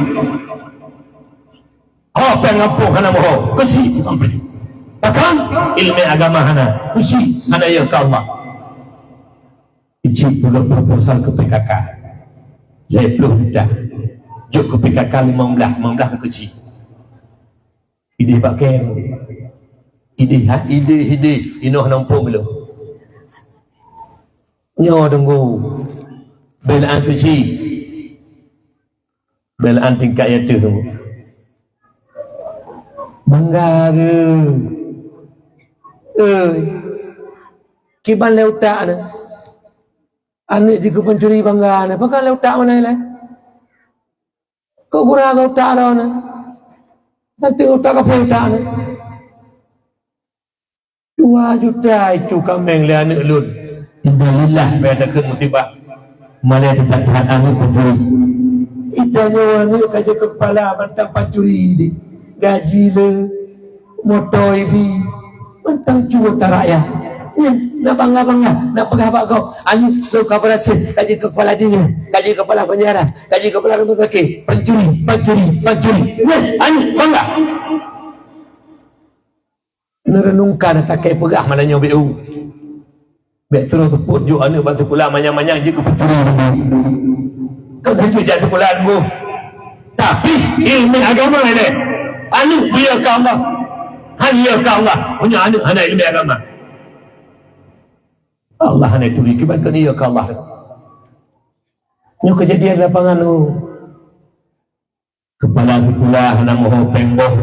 pengampung hana moho kesi bukan bahkan ilmu agama hana kesi hana ya ke Allah ijib pula proposal ke PKK 20 juta jok ke PKK 15 ke kecil ide pakai ide inoh nampung belum nyo tunggu belaan kecil belaan tingkat yaitu tunggu bangga kiban leutak ni anak jika pencuri bangga ni pakai leutak mana ni kau guna kau tak ada na, nanti kau tak apa tak na. 2 juta itu kami lihat anak lun. Innalillah pada ke musibah. Malah tempat Tuhan anak pencuri. Itanya anak kaji kepala mantang pencuri ni, gaji le, motor ini, mantang juta rakyat. Ya, nak bangga, nak pegawai kau. Anu, lu kau berhasil kaji kepala dia, kaji kepala penjara, kaji kepala rumah sakit, pencuri. Ya, anu bangga. Merenungkan tak kaya pegah malahnya BU. Biar terus tepuk juk anu bantu pula manyang-manyang je ke pencuri. Kau dah jujak sekolah dulu. Tapi ilmu agama ni, anu dia ke Allah, hanya ke Allah, punya anu hanya ilmu agama. Allah hanya tuli kebaikan dia ke Allah. Ini kejadian lapangan tu. Kepala sekolah hanya mahu pengboh.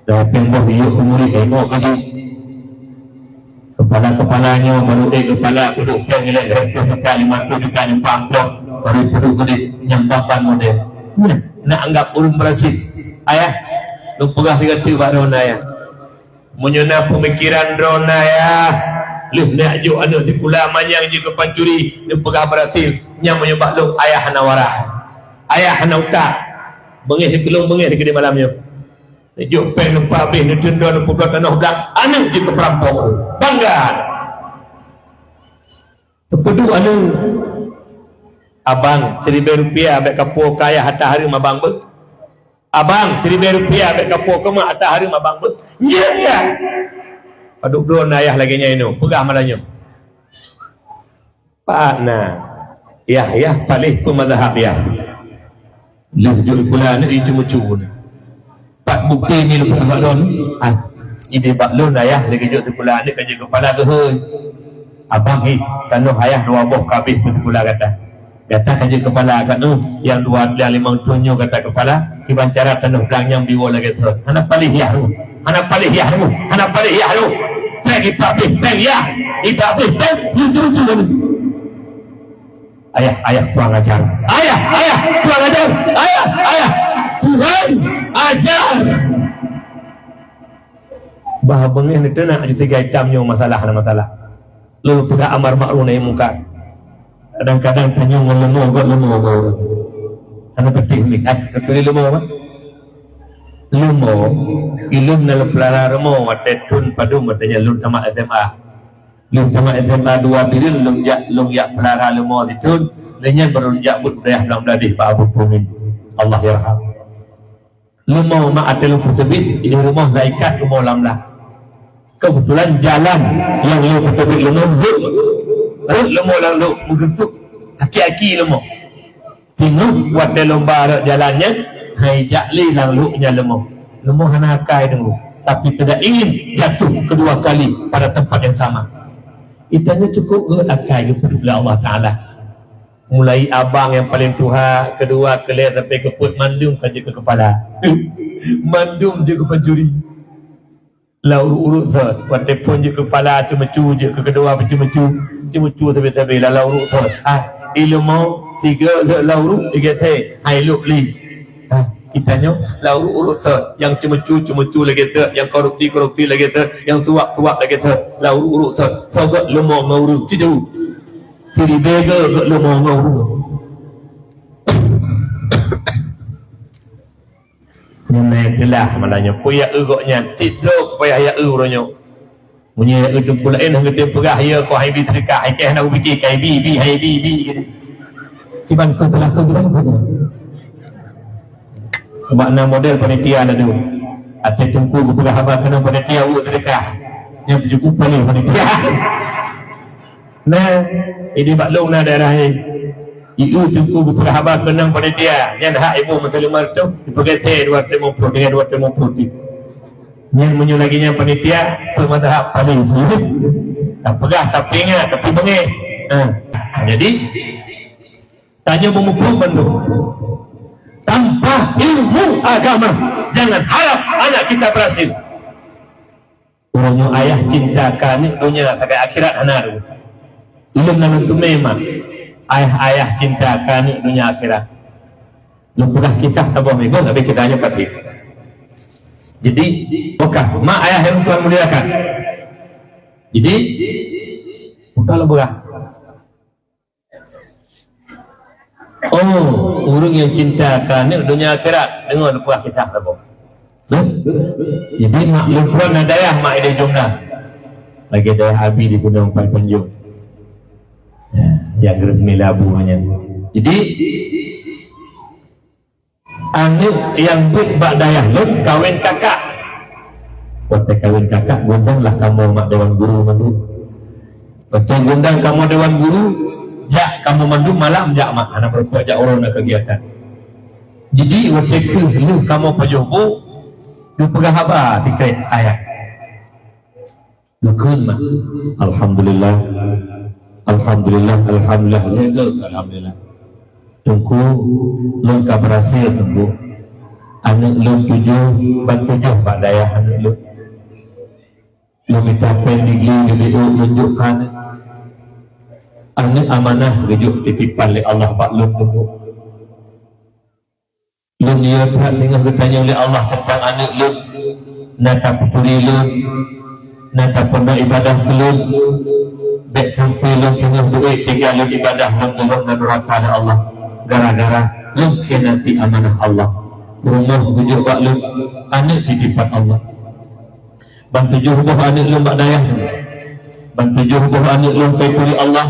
Dah pengboh dia kemuri tengok lagi. Kepala-kepalanya baru kepala duduk pengilai rektor sekali 50 juta nyempang blok. Baru duduk gede nyampapan model. Nak anggap urung berhasil. Ayah, lu pegah kata Pak Rona ya. Menyuna pemikiran Rona ya. Lu nak juk anak sekolah manyang je ke pancuri dia pegah berhasil yang menyebab lu ayah hana warah ayah hana utak bengih di kelung bengih di malamnya Juk pen lupa habis ni tenda lupa buat tanah belang anak je ke perampok bangga kepedu anak abang Rp1,000 abek kapur kaya hatta hari abang ber abang Rp1,000 abek kapur kema hatta hari abang ber ya paduk drone ayah lagi nya ini pegah malanya pak nah ya palih pemadhab ya lujur pula ni cuma-cuma tak bukti ni lupa baklon ide baklon ayah lagi juk terpula ni kerja kepala ke hơi abang tanah ayah dua boh kabih terpula kata kerja kepala kat tu yang dua limang tunyo kata kepala iban cara tanah belang yang biwa lagi tu anak palih ya tu anak palih ya tu anak palih ya tu lagi papih bang ya ipapih bang lucu-lucu ni ayah kurang ajar ayah kurang ajar ayah kurang ajar bah bengih ni tenak je tiga hitamnya masalah lalu pegang amar makruf nahi mungkar kadang-kadang tanya ngomong ana penting ni ketuli lemo apa lemo ilum na pelara remo wate tun padu matanya lum tamat SMA 2 bilin lung ya pelara lemo ditun lenyan berunjak budaya dalam ladih pak abu pumin Allah yarham lemo mak atel kutubit di rumah laikat rumah lamlah kebetulan jalan yang lu kutubit lemo lalu menggentuk aki-aki lemo sinu wate lomba jalannya hai jakli lalu nya lemo hanakai dengu tapi tidak ingin jatuh kedua kali pada tempat yang sama itanya cukup akai kepada Allah Ta'ala mulai abang yang paling tuha kedua kelir sampai keput mandum kerja ke kepala mandum je ke penjuri lau urut sat wate pun je kepala cuma-cu je ke kedua cuma-cu sampai lau urut sat ilmu tiga lau urut tiga te hai luk li kitanya lau urut sat yang cuma-cu lagi te yang korupsi lagi te yang tuak lagi te lau urut sat sobat lemah ngurut jauh jadi bega lemah ngurut Nyanai telah malanya puya egoknya tidro payah ya uronyo punya itu pula en hangte pegah ya ko hai bi sedekah hai keh nak fikir kai bi hai bi iban ko telah ko gimana ko makna model panitia ada tu ate tungku pegah haba kena panitia u sedekah yang cukup paling panitia nah ini baklong na daerah ni iu tungku pegah haba kena panitia yang hak ibu muslimah tu dipakai saya 250 dengan 250 yang menyulaginya panitia pemadhab paling sulit tak pegah tapi ingat tapi bengih jadi tanya memupuk bandung tanpa ilmu agama jangan harap anak kita berhasil orangnya ayah cintakan dunia sampai akhirat anak tu ilmu nanti tu memang ayah cintakan dunia akhirat lu pegah kisah tabah minggu tapi kita hanya kasih jadi bukan mak ayah yang Tuhan muliakan jadi bukanlah berah orang yang cintakan dunia akhirat dengar lupa kisah apa jadi mak lupuan ada ayah mak ide jumlah lagi ada Abi di Gunung Panjung yang resmi labu hanya jadi anak yang bak dayah lun kawin kakak waktu kawin kakak gundanglah kamu mak dewan guru mandu waktu gundang kamu dewan guru jak kamu mandu malam jak mak anak perempuan jak orang nak kegiatan jadi waktu ke lu kamu pajubu lu pegah apa tiket ayah dukun mak alhamdulillah alhamdulillah tunggu lengkap berhasil tunggu anak lu 7 pak dayah anak lu minta pendigli jadi menunjukkan anak amanah rujuk titipan oleh Allah pak lu tunggu lu dia tengah bertanya oleh Allah tentang anak lu nata putri lu nata pernah ibadah lu baik sampai lu tengah duit tinggal lu ibadah mengeluh dan neraka Allah gara-gara lu khianati amanah Allah rumah bujuk bak lu anak titipan Allah. Ban 7 buah anak lum bak dayah. Ban 7 buah anak lum kai kuli Allah.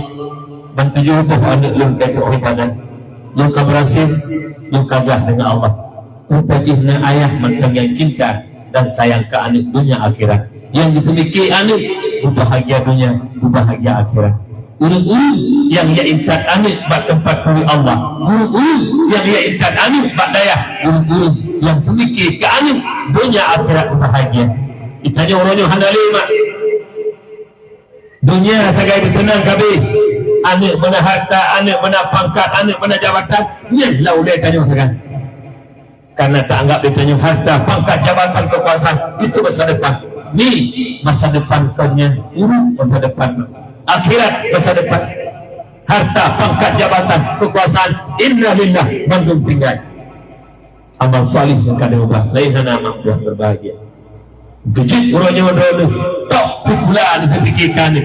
Ban 7 buah anak lum kai ku ibadah. Lum ka berhasil, lum kagah dengan Allah. Rupanya ayah mentang yang cinta dan sayang ke anak dunia akhirat. Yang ditemiki anak bahagia dunia, bahagia akhirat. Urung-urung yang ia intat anak bak tempat kuli Allah. Urung-urung yang ia intat anak bak dayah. Urung-urung yang temiki ke anak dunia akhirat bahagia. Itanya orangnya handali mak. Dunia segai bersenang kabeh. Anak mana harta, anak mana pangkat, anak mana jabatan. Nyelah ulai tanya segan. Karena tak anggap ditanya harta, pangkat, jabatan, kekuasaan itu masa depan. Ni masa depan kanya urung masa depan. Akhirat masa depan. Harta, pangkat, jabatan, kekuasaan inna lillah mandum tinggal. Amal salih yang kada ubah. Lain nama buah berbahagia. Kejit urangnya wadrona. Tak pukulan dipikirkan ni.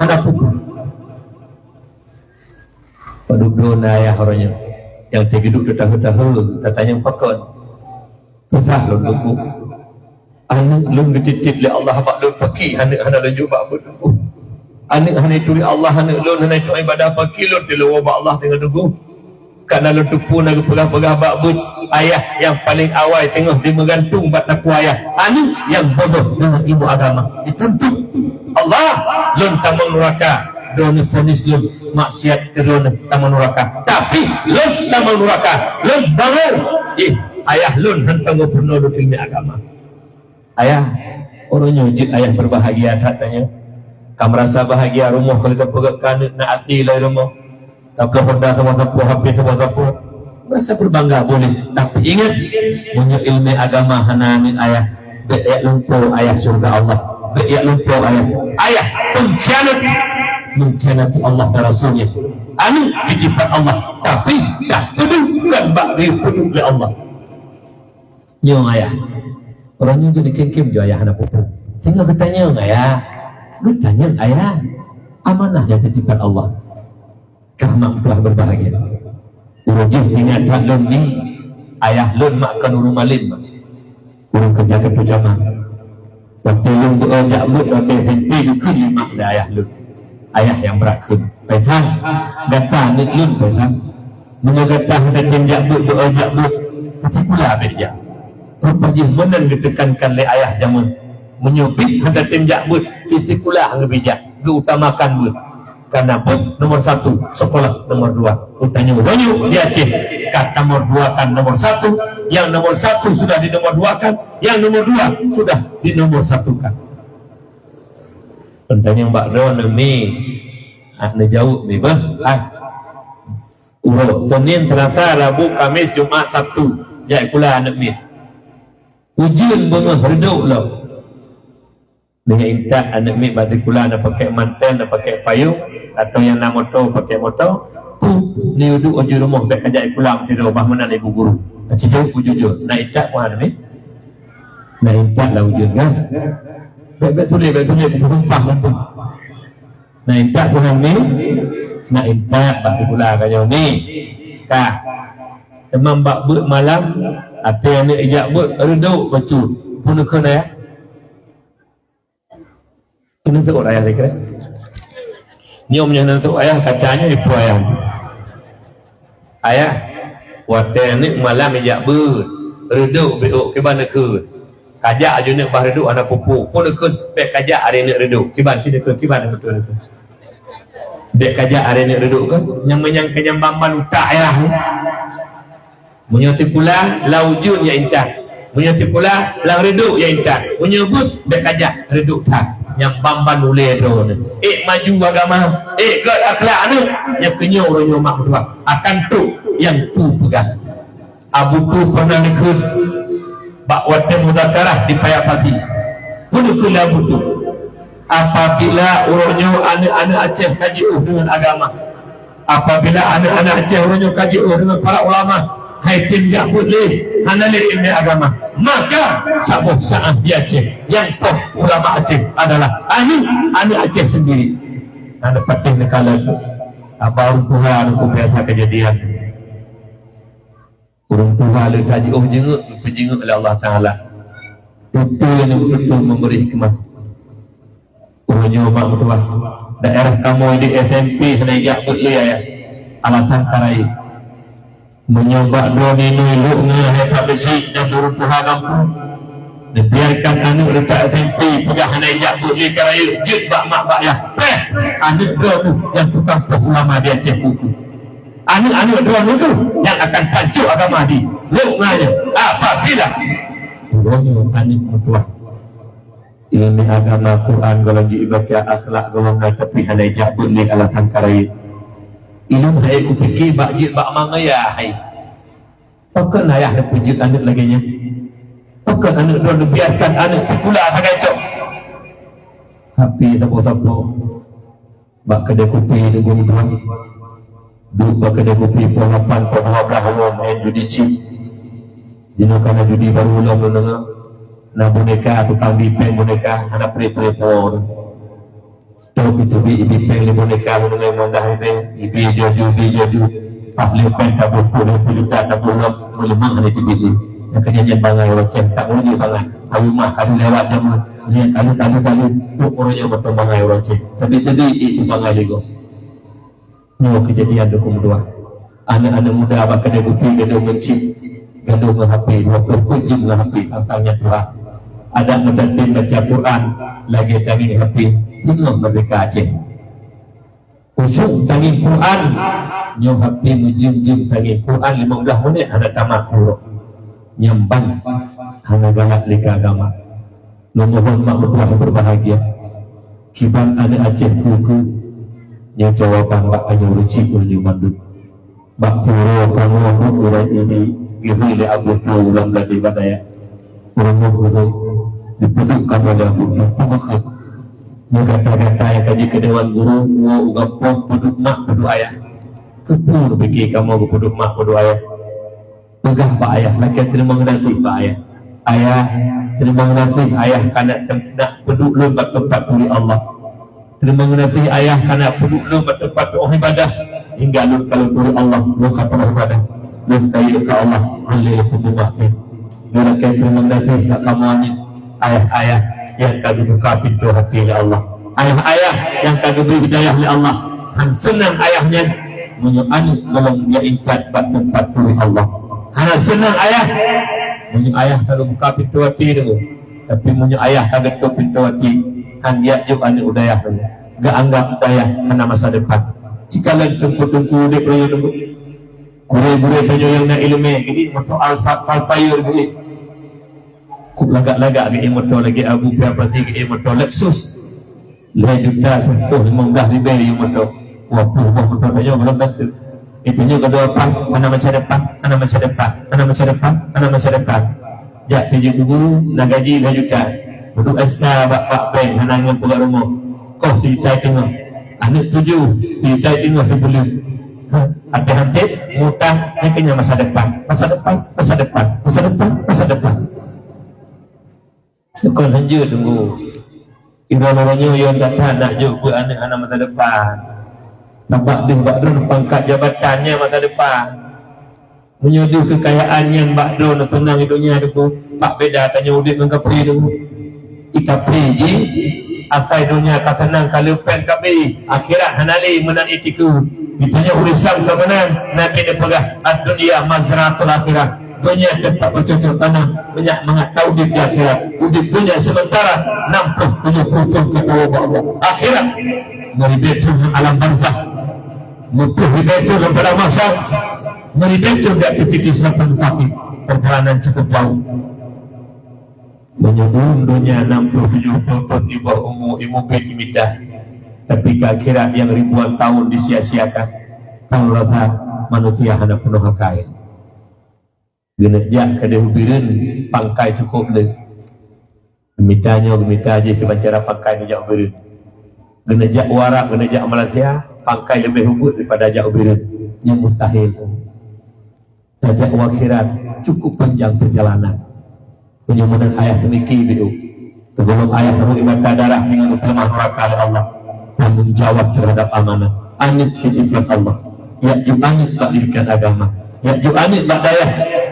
Ada pukul. Padudona ya orangnya. Yang tergeduk tertahu-tahu datanya pakon. Susah lun lupu. Anak lun dititip oleh Allah bak lun paki anak lun juga bak budu. Anak hanik turi Allah anak lun hanik tu ibadah paki lun tilawa bak Allah dengan dugu. Karena lun tupu nak pegah-pegah bak bud. Ayah yang paling awal tengah dia menggantung bak takwa ayah. Anak yang bodoh dengan ilmu agama. Dituntut Allah lun tamang neraka. Dona fonis lun maksiat kerana taman neraka. Tapi lun taman neraka, lun bangun. Ayah lun hentang gubernur dunia agama. Ayah, orang nyujud ayah berbahagia katanya. Kamu merasa bahagia rumah kalau kita pegang nak asli lah rumah. Tak perlu honda sama sapu, habis sama sapu. Merasa berbangga boleh. Tapi ingat, punya ilmu agama hanani ayah. Beyak lumpur ayah surga Allah. Beyak lumpur ayah. Ayah pengkhianat. Mengkhianati Allah dan Rasulnya. Anu titipan Allah, tapi tak peduhkan bak dipeduh oleh Allah. Nyong ayah, orangnya jadi kekem jo ayah anak pupu. Tinggal bertanya ayah, bertanya ayah, amanah yang titipan Allah. Kamu telah berbahagia. Urujih ingat tak lun ni, ayah lun makan urung malim, urung kerja kepujama. Waktu lun doa jakbut, waktu senti dukun limak dah ayah lun. Ayah yang berakun Paitan Gata niklun Paitan Menyegata dan jakbut doa jakbut kasih pula habis jak rupanya menang ditekankan oleh ayah jamun menyubit hendak tim jakbut sisi pula hang bijak diutamakan bud karena bud nomor 1 sekolah nomor 2 utanya banyak di Aceh kata nomor 2 kan nomor 1 yang nomor 1 sudah di nomor 2 kan yang nomor 2 sudah di nomor 1 kan. Tentang Mbak Don ni nak jawab ni bah urut Senin, Selasa, Rabu, Kamis, Jumaat, Sabtu jai pula anak ni ujian bunga reduk lah dengan intak anak ni bagi pula nak pakai mantel nak pakai payung atau yang nak motor pakai motor ni duduk uji rumah baik kajak pula mesti ubah mana ibu guru jujur jujur nak intak pun anak ni nak intak lah ujian kan baik-baik sulit bersumpah nanti. Nah intak pun ni, nak intak bagi pula kaya ni. Kah, semam bak buat malam, atau yang ni ijak buat reduk betul. Pun kena ya. Kena tu ayah saya kira. Nyomnya nanti ayah kacanya ibu ayah. Ayah, waktu yang ni malam ijak buat reduk betul ke mana ke? Kajak aja nak bah reduk anak pupu pun ikut bek kajak hari nak reduk kiban tidak ke kiban betul itu bek kajak hari nak reduk kan yang menyangka yang bamban utak ya menyati pula laujun ya intah menyati pula lang reduk ya intah menyebut bek kajak reduk tak yang bamban uleh drone maju agama god akhlak anu yang kenyau orang mak berdua akan tu yang tu pegang abu tu pernah ikut bak wate mudakarah di payapati bunukulah butuh apabila orangnya anak-anak Aceh kaji dengan agama apabila anak-anak Aceh orangnya kaji dengan para ulama hai tim jak boleh hanali ilmu agama maka sabuh saah di Aceh yang poh ulama Aceh adalah anak Aceh sendiri ada patih nekala baru Tuhan aku biasa kejadian Orang tua le taji jenguk berjenguk oleh Allah Taala. Itu yang betul memberi hikmah. Orangnya mak mertua daerah kamu di SMP sana jak buat ya alasan karai menyoba dua minu lu ngah besi dan turun Tuhan kampung dan biarkan anak letak SMP pegah hanai jak buat li karai jut bak mak bak ya anak dua tu yang tukang ulama dia cek buku anak dua tu yang akan pancuk agama di lu ngahnya apabila orangnya anak mertua ilmu agama Quran kalau dibaca akhlak golongan tapi hanai jabut ni alasan karai ilmu hai ku fikir bak jid bak mangaya hai pakai ayah nak pujud anak lagi nya pakai anak dua biarkan anak sekolah sangat tu tapi siapa-siapa bak kedai kopi di Gunung duduk bak kedai kopi pukul 8 pukul 12 main judi chip dino kana judi baru ulang dengar na boneka tukang dipeng boneka anak pre-prepon tok itu dipeng le boneka dengan mondah itu ibi joju ahli pen tabut puluh juta tabut melemah ni tibili yang kejadian bangai orang tak boleh bangai ayu mah kali lewat jam lihat kali tu orangnya betul bangai orang tapi jadi itu bangai lego ni kejadian 22 anak-anak muda abang kedai kopi gaduh mencip gaduh dengan HP 20 jam dengan HP tentangnya Tuhan ada mudatin baca Quran lagi tangi HP tengok mereka Aceh usung tangi Quran nyom HP mujum-jum tangi Quran 15 minit ada tamat kuruk nyambang hana galak lika agama memohon mak mertua berbahagia kiban anak Aceh kuku yang jawaban bak hanya rucik oleh mandut bak furo kamu urai ini gihuli abu tu ulam lagi badaya orang muhur dipudukkan oleh pokok ni kata-kata yang kaji ke Dewan Guru ugapong puduk mak puduk ayah kepur fikir kamu puduk mak puduk ayah pegah pak ayah laki terima ngasih pak ayah terima ngasih ayah karena nak puduk lembat tempat puli Allah terima ngasih ayah karena puduk lembat tempat orang ibadah hingga lu kalau puli Allah lu kata ibadah lu kaya ke Allah alih puduk maafin lu laki terima ngasih nak kamu ni ayah-ayah yang kagak buka pintu hati oleh Allah ayah-ayah yang kagak beri hidayah oleh Allah han senang ayahnya menyuani golong dia ingkat bak tempat oleh Allah han senang ayah ayah kagak buka pintu hati tu tapi ayah kagak tutup pintu hati han dia juk ane udayah tu gak anggap udayah kena masa depan jika lagi tungku-tungku dek royo tunggu kure-kure penyo yang nak ilmu jadi motor al-fayur begini kuk lagak-lagak ke motor lagi Abu berapa sih ke motor Lexus lai juta sentuh 15 ribu motor wah motor banyak belum tentu itunya kedua mana masa depan jak tuju ke guru nak gaji 2 juta duduk SK bak bank anak dengan pegawai rumah kau cerita tengok anak 7 cerita tengok sebelum ada hampir mutang ni masa depan Tukar lanjut tunggu ibarat orangnya yang kata nak jumpa anak-anak masa depan nampak dia bakdun pangkat jabatannya masa depan menyuduh kekayaan yang bakdun senang hidupnya tu pak beda tanya udik dengan kapri tu ikapi ji asal dunia akan senang kalau pen kapi akhirat hanali menan itiku ditanya urusan ke mana Nabi dia pegah ad-dunia mazratul akhirah dunia tempat bercocok tanam banyak mengatau di akhirat udip dunia sementara nampak punya putus kata Allah akhirat meribetun alam barzah mutuh ribetun dalam pada masa meribetun tak titik selatan sakit perjalanan cukup jauh menyebut dunia 67 tahun di bawah ilmu imidah tapi ke akhirat yang ribuan tahun disia-siakan kalau rasa manusia hanya penuh hakai genejak kada hubiran pangkai cukup le gemita je cuma cara pangkai genejak hubiran genejak warak genejak Malaysia pangkai lebih hubut daripada jak hubiran yang mustahil tajak wakhirat cukup panjang perjalanan penyemunan ayah demikian itu sebelum ayah tahu ibadah darah dengan lemah neraka oleh Allah tanggung jawab terhadap amanah anit titipkan Allah ya ju'anit tak dirikan agama ya ju'anit tak daya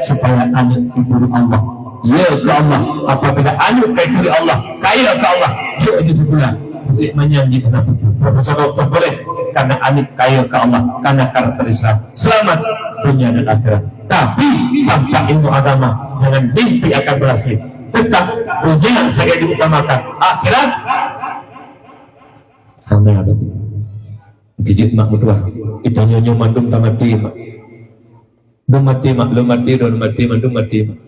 supaya anak diberi Allah. Ya ke Allah, apabila anak diberi Allah, kaya ke Allah, dia itu pula duit manyang di kena Profesor Doktor boleh, karena anak kaya ke Allah, karena karakter Islam. Selamat dunia dan akhirat. Tapi tanpa ilmu agama, jangan mimpi akan berhasil. Tetap dunia saya diutamakan, akhirat hanya ada gigit mak berdua. Kita nyonya mandum tak mati mak. Dum mati mak, belum mati, don mati, mandum mati mak.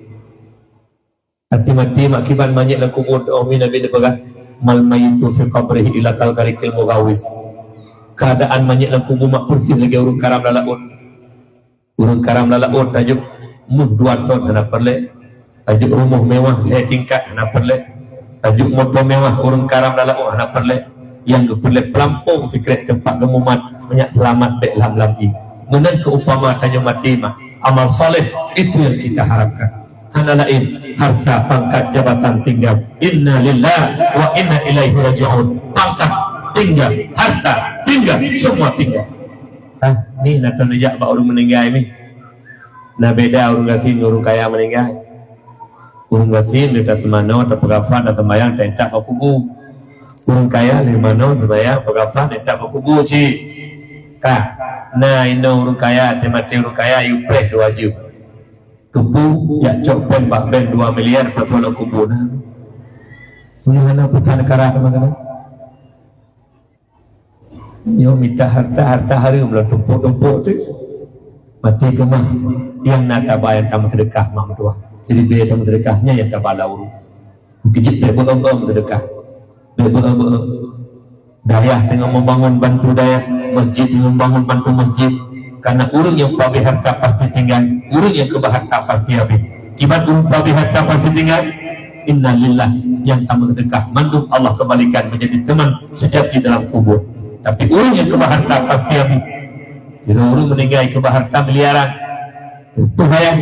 Hati mati mak kiban banyak lah kubur doa Nabi Nabi mal mayitu fi qabrihi ila kal karikil mugawis. Keadaan banyak lah kubur mak bersih lagi urung karam lalaun. Urung karam lalaun tajuk muh 2 ton anak perle. Tajuk rumah mewah le tingkat anak perle. Tajuk motor mewah urung karam lalaun anak perle. Yang perle pelampung fikret tempat gemumat banyak selamat dek lam-lam i. Menan keupama tanya mati mak. Amal soleh itu yang kita harapkan. Hana lain harta, pangkat, jabatan tinggal. Inna lillahi wa inna ilaihi raji'un. Pangkat tinggal, harta tinggal, semua tinggal. Ni nak tunjuk bak orang meninggal ni. Nah beda orang gasin orang kaya meninggal. Orang gasin dia tak semana atau pegafan atau bayang tak pak kubu. Orang kaya di mana sembahyang pegafan tak pak kubu cik. Nah ini orang kaya mati orang kaya you pray wajib. Kubu ya cok pen bak ben 2 miliar pasal kubu nah. Mana putar negara mana? Yo minta harta hari belum tumpuk tu. Mati kemah yang nak bayar tamu sedekah mak tua. Jadi biaya tamu sedekahnya yang tak balau. Kejit berapa sedekah. Berapa daya dengan membangun bantu daya masjid, dengan membangun bantu masjid. Karena urung yang pabi harta pasti tinggal, urung yang kebah harta pasti habis. Kibat urung pabi harta pasti tinggal. Inna lillah yang tamu sedekah mandum Allah kembalikan menjadi teman sejati dalam kubur. Tapi urung yang kebah harta pasti habis. Jadi urung meninggal kebah harta miliaran. Itu hayang,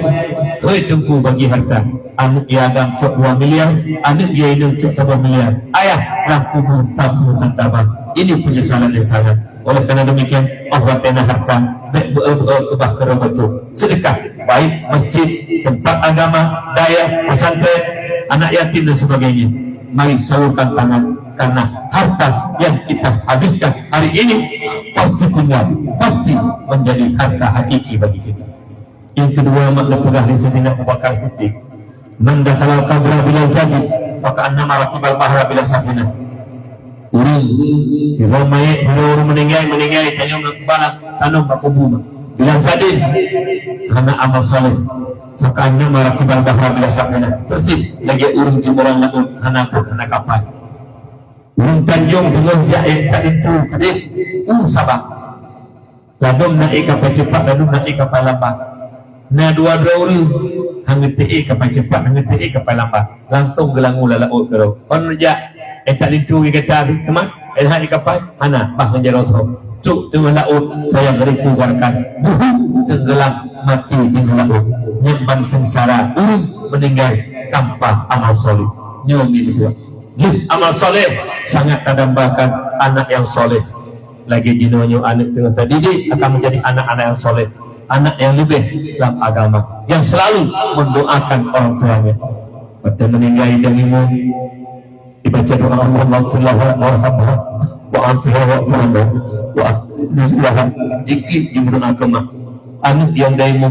tunggu bagi harta. Anak ia agam cok 2 miliar, anak ia hidung cok 3 miliar. Ayah dalam kubur tamu dan tabah. Ini penyesalan yang sangat. Oleh karena demikian Allah tanah harta baik kebah kerabatu sedekah baik masjid, tempat agama, daya, pesantren, anak yatim dan sebagainya. Mari salurkan tangan karena harta yang kita habiskan hari ini pasti tinggal, pasti menjadi harta hakiki bagi kita. Yang kedua makna pegah di Sayyidina Abu Bakar Siddiq, man dakhala qabra bila zadi maka annama raqibal bahra bila safinah. Urang kalau mayat kalau orang meninggal tanya nak tanam pak kubu bila sadin karena amal soleh maka annama raqibal bahra bila safinah. Bersih lagi urang jumurang laut hana pun hana kapal. Urang Tanjung tengah jahit tak itu kadih sabar. Ladum naik kapal cepat, ladum naik kapal lambat. Na dua-dua orang hangeti kapal cepat, hangeti kapal lambat. Langsung gelangu laut kerau. On rejak tak itu kata teman, hari kapal mana bah menjeroso. Cuk dengan laut saya beri keluarkan. Buhu tenggelam mati dengan laut. Nyimpan sengsara urung meninggal tanpa amal soleh. Nyomi berdua. Amal soleh sangat terdambakan anak yang soleh. Lagi jinonyo anak dengan terdidik akan menjadi anak-anak yang soleh. Anak yang lebih dalam agama, yang selalu mendoakan orang tuanya. Pada meninggal darimu dibaca doa Allahumma ighfirlahu warhamhu wa'afihi wa'fu'anhu wa'afirlahu. Jiki jumlah agama anak yang darimu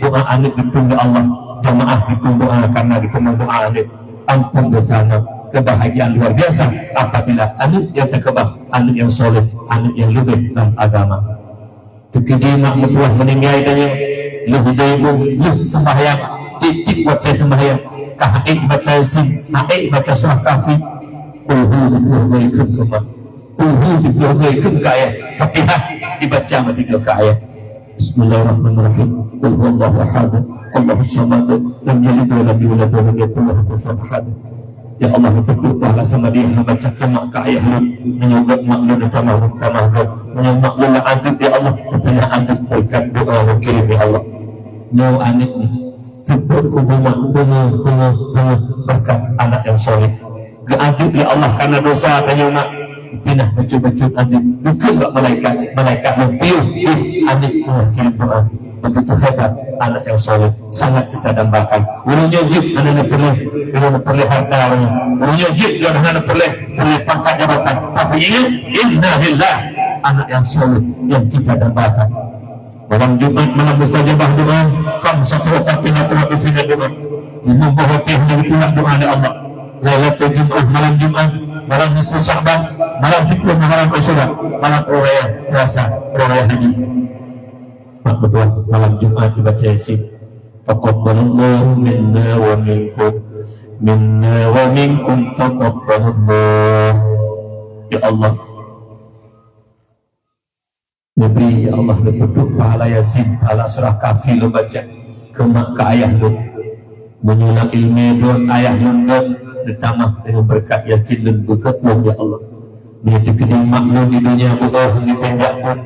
doa anak ditunggu Allah, jamaah ditunggu doa karena ditunggu doa anak ampun bersama. Kebahagiaan luar biasa apabila anak yang terkebah, anak yang soleh, anak yang lebih dalam agama. Tukidi mak mutuah meninggal daya luh hidayah luh sembahyang titik buat sembahyang kahai baca yasin kahai baca surah kafi kulhu dipuluh baikun kema kulhu dipuluh baikun kaya Fatihah dibaca masih ke kaya. Bismillahirrahmanirrahim. Qul huwallahu ahad Allahus samad lam yalid wa lam yulad wa lam yakul lahu kufuwan ahad. Ya Allah berdoa sama dia membaca kemak ke ayah lu menyogok maklum dan tamah menyogok maklum aduk ya Allah bertanya aduk berkat doa kirim ya Allah nyaw anik ni sebut kubumak bunga berkat anak yang soleh ke aduk ya Allah karena dosa tanya mak pindah bacun aduk bukan tak malaikat mempiuh anik kirim doa begitu hebat anak yang soleh sangat kita dambakan. Urunya jib anak perlu harta, urunya jib anak perlu pangkat jabatan. Tapi inna lillah, anak yang soleh yang kita dambakan. Malam Jumat, malam mustajabah doa, khamsatu waqtin atrabi fi doa. 5 waktu yang ditolak doa oleh Allah. Lailatul Jumat, malam Jumat, malam nisfu Sya'ban, malam 10 Muharram Asyura, malam Raya Puasa, Raya Haji. Mak betul, malam Jumat dibaca Yasin. Taqabbalallahu minna wa minkum taqabbalallah. Ya Allah, Nabi, ya Allah, berdoa pahala Yasin, pahala surah Kahfi lo baca ke mak ke ayah lo, menyulang ilmu lo ayah lo ditambah dengan berkat Yasin dan berkat lo, ya Allah. Begitu keding mak lo di dunia buah di pendak pun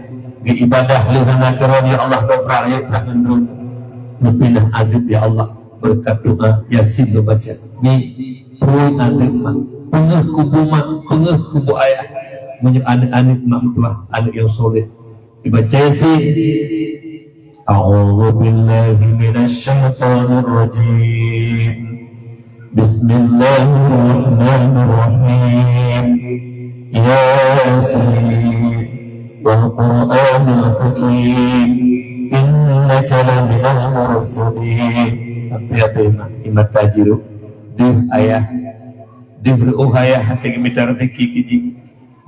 di ibadah lo hana keron, ya Allah, doa ya tangan lo nepinah adib, ya Allah, berkat doa Yasin lo baca ni perui adib mak pengeh kubu mak, pengeh kubu ayah, menyulang anak-anak mak tua, anak yang soleh dibaca Yasin. A'udzu billahi minasyaitonir rajim. Bismillahirrahmanirrahim. Yasin wal Qur'anil hakim. Innaka laminal mursalin. Apa imat tajiru deh ayah deh ayah hati minta rezeki kiji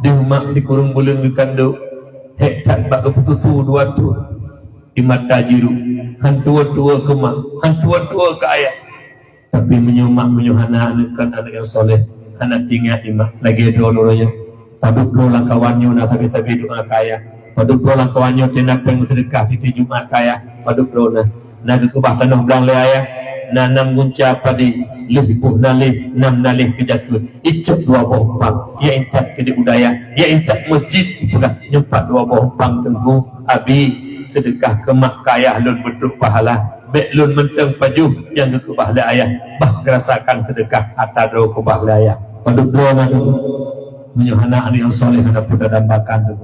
deh mak di kurung bulan kandung hek tak bak keputusu dua tu imat tajiru hantua-tua ke mak, hantua-tua ke ayah, tapi menyumak menyuhana anak yang soleh, anak tinggal imak lagi dulu-dulunya paduk dolang kawannya nak sabi-sabi doa kaya, paduk dolang kawannya tindak sedekah di Jumat kaya, paduk dolang nak kebah tanah belang le ayah nanam gunca padi lebih nalih 6 nalih kejakun icuk 2 bohong ya intak ke budaya ya intak masjid sudah nyempat 2 bohong tenggu abi sedekah ke mak kaya lun beduk pahala bek lun menteng pajuh yang ke pahala ayah bah gerasakan sedekah atado ke pahala ayah paduk doa madu menyuhana anak yang soleh anak putra dambakan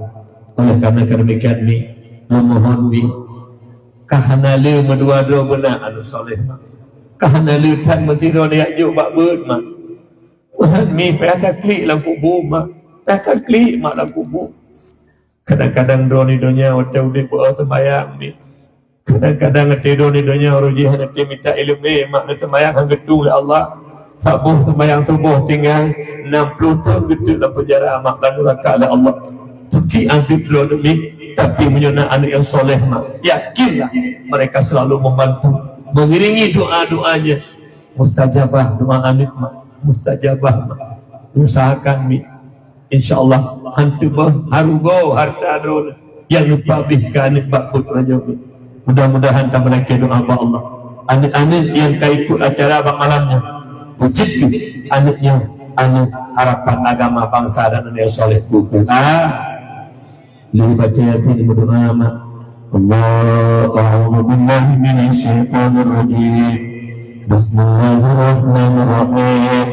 oleh karena demikian ni memohon ni kahana le medua-dua benar anak soleh mak kahana lutan mentiro dia juk bak beut mak Tuhan mi pada klik lang kubur mak pada klik mak lang kubur kadang-kadang doni dunia wate udip ber sembayang mi kadang-kadang ate doni dunia rojih ate minta ilmu mak nak sembayang hang gedung ya Allah sabuh sembayang subuh tinggal 60 tahun gedung dalam penjara mak dan neraka oleh Allah tuki angkit lo demi tapi menyona anak yang soleh mak yakinlah mereka selalu membantu mengiringi doa-doanya mustajabah doa anak mak mustajabah mak usahakan mi insyaallah hantu harugo harta dona yang dipabihkan anak bak putranya mudah-mudahan tak melaki doa Allah anak-anak yang ikut acara bak malamnya wujudkan anaknya anak harapan agama bangsa dan anak yang soleh bukan lebih baca yasin berdoa mak Allah a'udzu billahi minasyaitonir rajim. Bismillahirrahmanirrahim.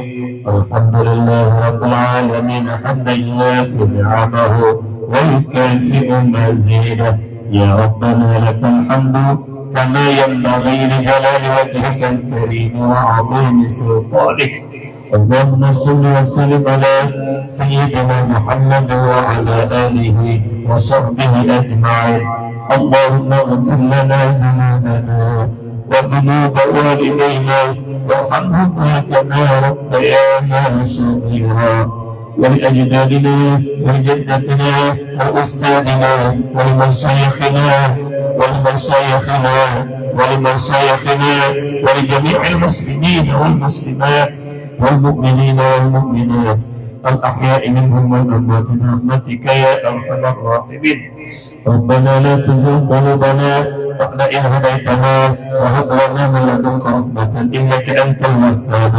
Alhamdulillahi rabbil alamin hamdan yuwafi ni'amahu wa yukafi'u mazidah. Ya Rabbana lakal hamdu kama yanbaghi li jalali wajhikal karim wa 'azimi sultanik. Allahumma shalli wa sallim ala sayyidina Muhammad wa ala alihi wa sahbihi ajma'in. اللهم اغفر لنا ذنوبنا وذنوب والدينا وارحمهما كما ربيانا صغيرا ولأجدادنا ولجدتنا وأستاذنا ولمشايخنا ولجميع المسلمين والمسلمات والمؤمنين والمؤمنات الأحياء منهم والأموات برحمتك يا أرحم الراحمين. ربنا لا تزغ قلوبنا بعد إذ هديتنا وهب لنا من لدنك رحمة إنك أنت الوهاب.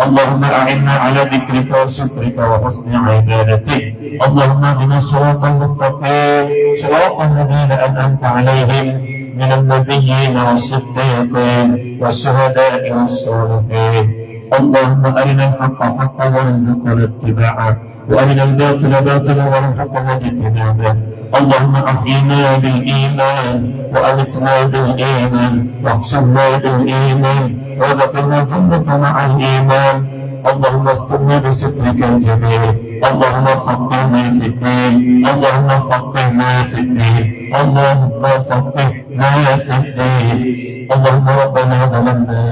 اللهم أعنا على ذكرك وشكرك وحسن عبادتك. اللهم اهدنا الصراط المستقيم صراط الذين أنعمت عليهم من النبيين والصديقين والشهداء والصالحين. اللهم أرنا الحق حقا وارزقنا اتباعه وأرنا الباطل باطلا وارزقنا اجتنابه. اللهم أحينا بالإيمان وأمتنا بالإيمان واحشرنا بالإيمان وادخلنا الجنة مع الإيمان. اللهم استرنا بسترك الجميل. اللهم فقهنا في الدين. اللهم فقهنا في الدين. اللهم فقهنا في الدين. اللهم ربنا ظلمنا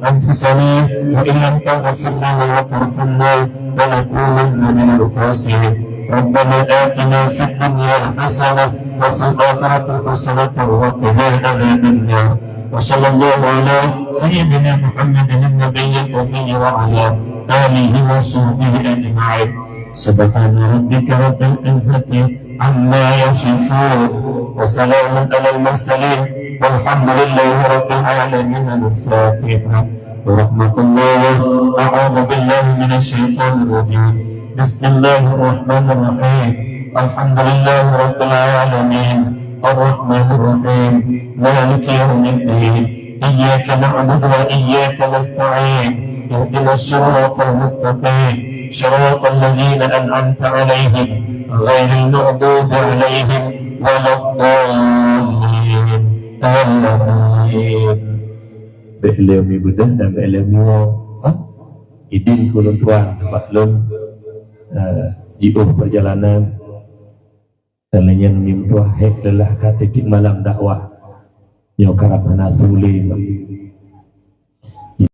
أنفسنا وإن لم تغفر لنا وترحمنا لنكونن من الخاسرين. ربنا آتنا في الدنيا حسنة وفي الآخرة حسنة وقنا عذاب النار. وصلى الله على سيدنا محمد النبي الأمي وعلى آله وصحبه أجمعين. سبحان ربك رب العزة عما يصفون وسلام على المرسلين والحمد لله رب العالمين. الفاتحة. ورحمة الله. أعوذ بالله من الشيطان الرجيم. بسم الله الرحمن الرحيم. الحمد لله رب العالمين الرحمن الرحيم مالك يوم الدين. إياك نعبد وإياك نستعين. اهدنا الصراط المستقيم صراط الذين أنعمت عليهم غير المغضوب عليهم ولا الضالين. آمين. Berilmi budak dan berilmi idin kulun tuan baklum jiuh perjalanan kalian mimpi hek lelah katitik malam dakwah yo karab hana sulim